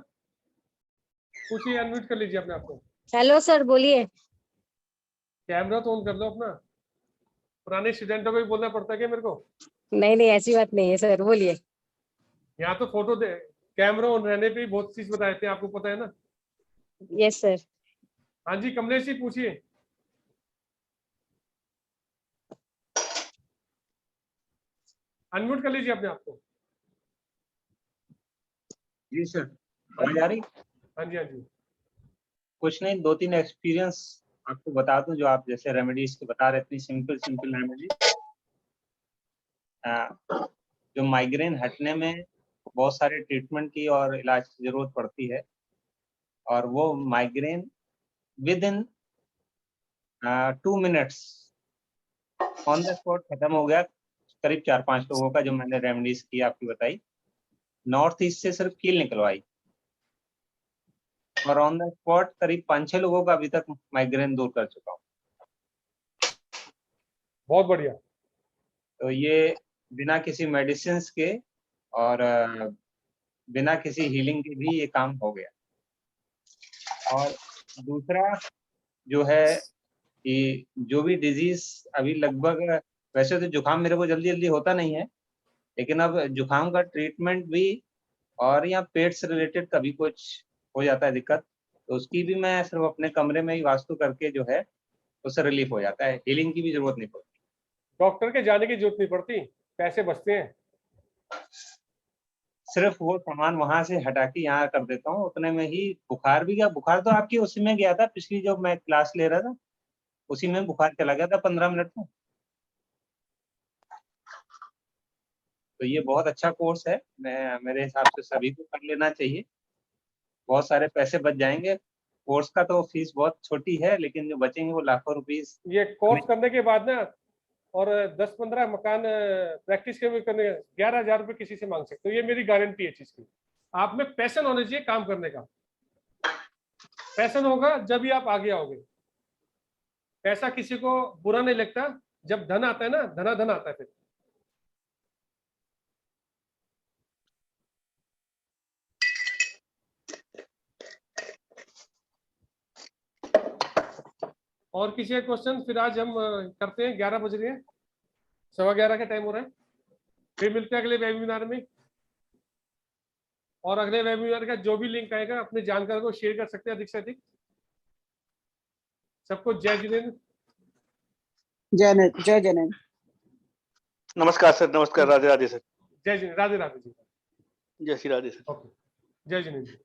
पूछिए, अनम्यूट कर लीजिए अपने आप को। हेलो सर, बोलिए। कैमरा तो ऑन कर लो अपना। पुराने स्टूडेंटों को भी बोलना पड़ता है क्या मेरे को? नहीं नहीं ऐसी बात नहीं है सर, बोलिए। यहाँ तो फोटो दे, कैमरा ऑन रहने पे ही बहुत चीज बताए थे, आपको पता है ना। Yes sir. हाँ जी कमलेश जी पूछिए। अनम्यूट कर लीजिए अपने आप को। जी सर, आवाज आ रही? हाँ जी हाँ जी। कुछ नहीं, 2-3 एक्सपीरियंस आपको बता दूं जो आप जैसे रेमेडीज के बता रहे थे, सिंपल रेमेडी। जो माइग्रेन हटने में बहुत सारे ट्रीटमेंट की और इलाज की जरूरत पड़ती है, और वो migraine with in 2 minutes on the spot खत्म हो गया। करीब 4-5 लोगों का जो मैंने रेमेडीज की आपकी बताई, नॉर्थ ईस्ट से सिर्फ कील निकलवाई, और ऑन द स्पॉट करीब 5-6 लोगों का अभी तक माइग्रेन दूर कर चुका हूँ। बहुत बढ़िया। तो ये बिना किसी मेडिसिन के और बिना किसी हीलिंग के भी ये काम हो गया। और दूसरा जो है कि जो भी डिजीज अभी लगभग, वैसे तो जुकाम मेरे को जल्दी जल्दी होता नहीं है, लेकिन अब जुकाम का ट्रीटमेंट भी, और या पेट से रिलेटेड कभी कुछ हो जाता है दिक्कत, तो उसकी भी मैं सिर्फ अपने कमरे में ही वास्तु करके जो है उससे रिलीफ हो जाता है, हीलिंग की भी जरूरत नहीं पड़ती। डॉक्टर के जाने की जरूरत नहीं पड़ती, पैसे बचते हैं। सिर्फ वो सामान वहां से हटा के यहाँ कर देता हूँ, उतने में ही बुखार भी गया। बुखार तो आपकी उसी में गया था, पिछली जो मैं क्लास ले रहा था उसी में बुखार चला गया था 15 मिनट में। तो ये बहुत अच्छा कोर्स है, मेरे हिसाब से सभी को कर लेना चाहिए, बहुत सारे पैसे बच जाएंगे। कोर्स का तो फीस बहुत छोटी है, लेकिन जो बचेंगे वो लाखों रुपीस। ये कोर्स करने के बाद ना, और 10-15 मकान प्रैक्टिस के भी करने 11,000 रुपये किसी से मांग सकते हो, ये मेरी गारंटी है चीज की। आप में पैशन होना चाहिए काम करने का। पैशन होगा जब ही आप आगे आओगे। पैसा किसी को बुरा नहीं लगता, जब धन आता है ना, धनाधन आता है फिर। और किसी का क्वेश्चन? फिर आज हम करते हैं, 11 बज रहे हैं, 11:15 का टाइम हो रहा है। फिर मिलते हैं अगले वेबिनार में, और अगले वेबिनार का जो भी लिंक आएगा अपने जानकार को शेयर कर सकते हैं अधिक से अधिक। सबको जय जिनेंद्र। जय जैन। नमस्कार सर, नमस्कार, राधे राधे सर। जय जिनेंद्र, राधे राधे जी। जय श्री राधे सर। ओके, जय जिनेंद्र।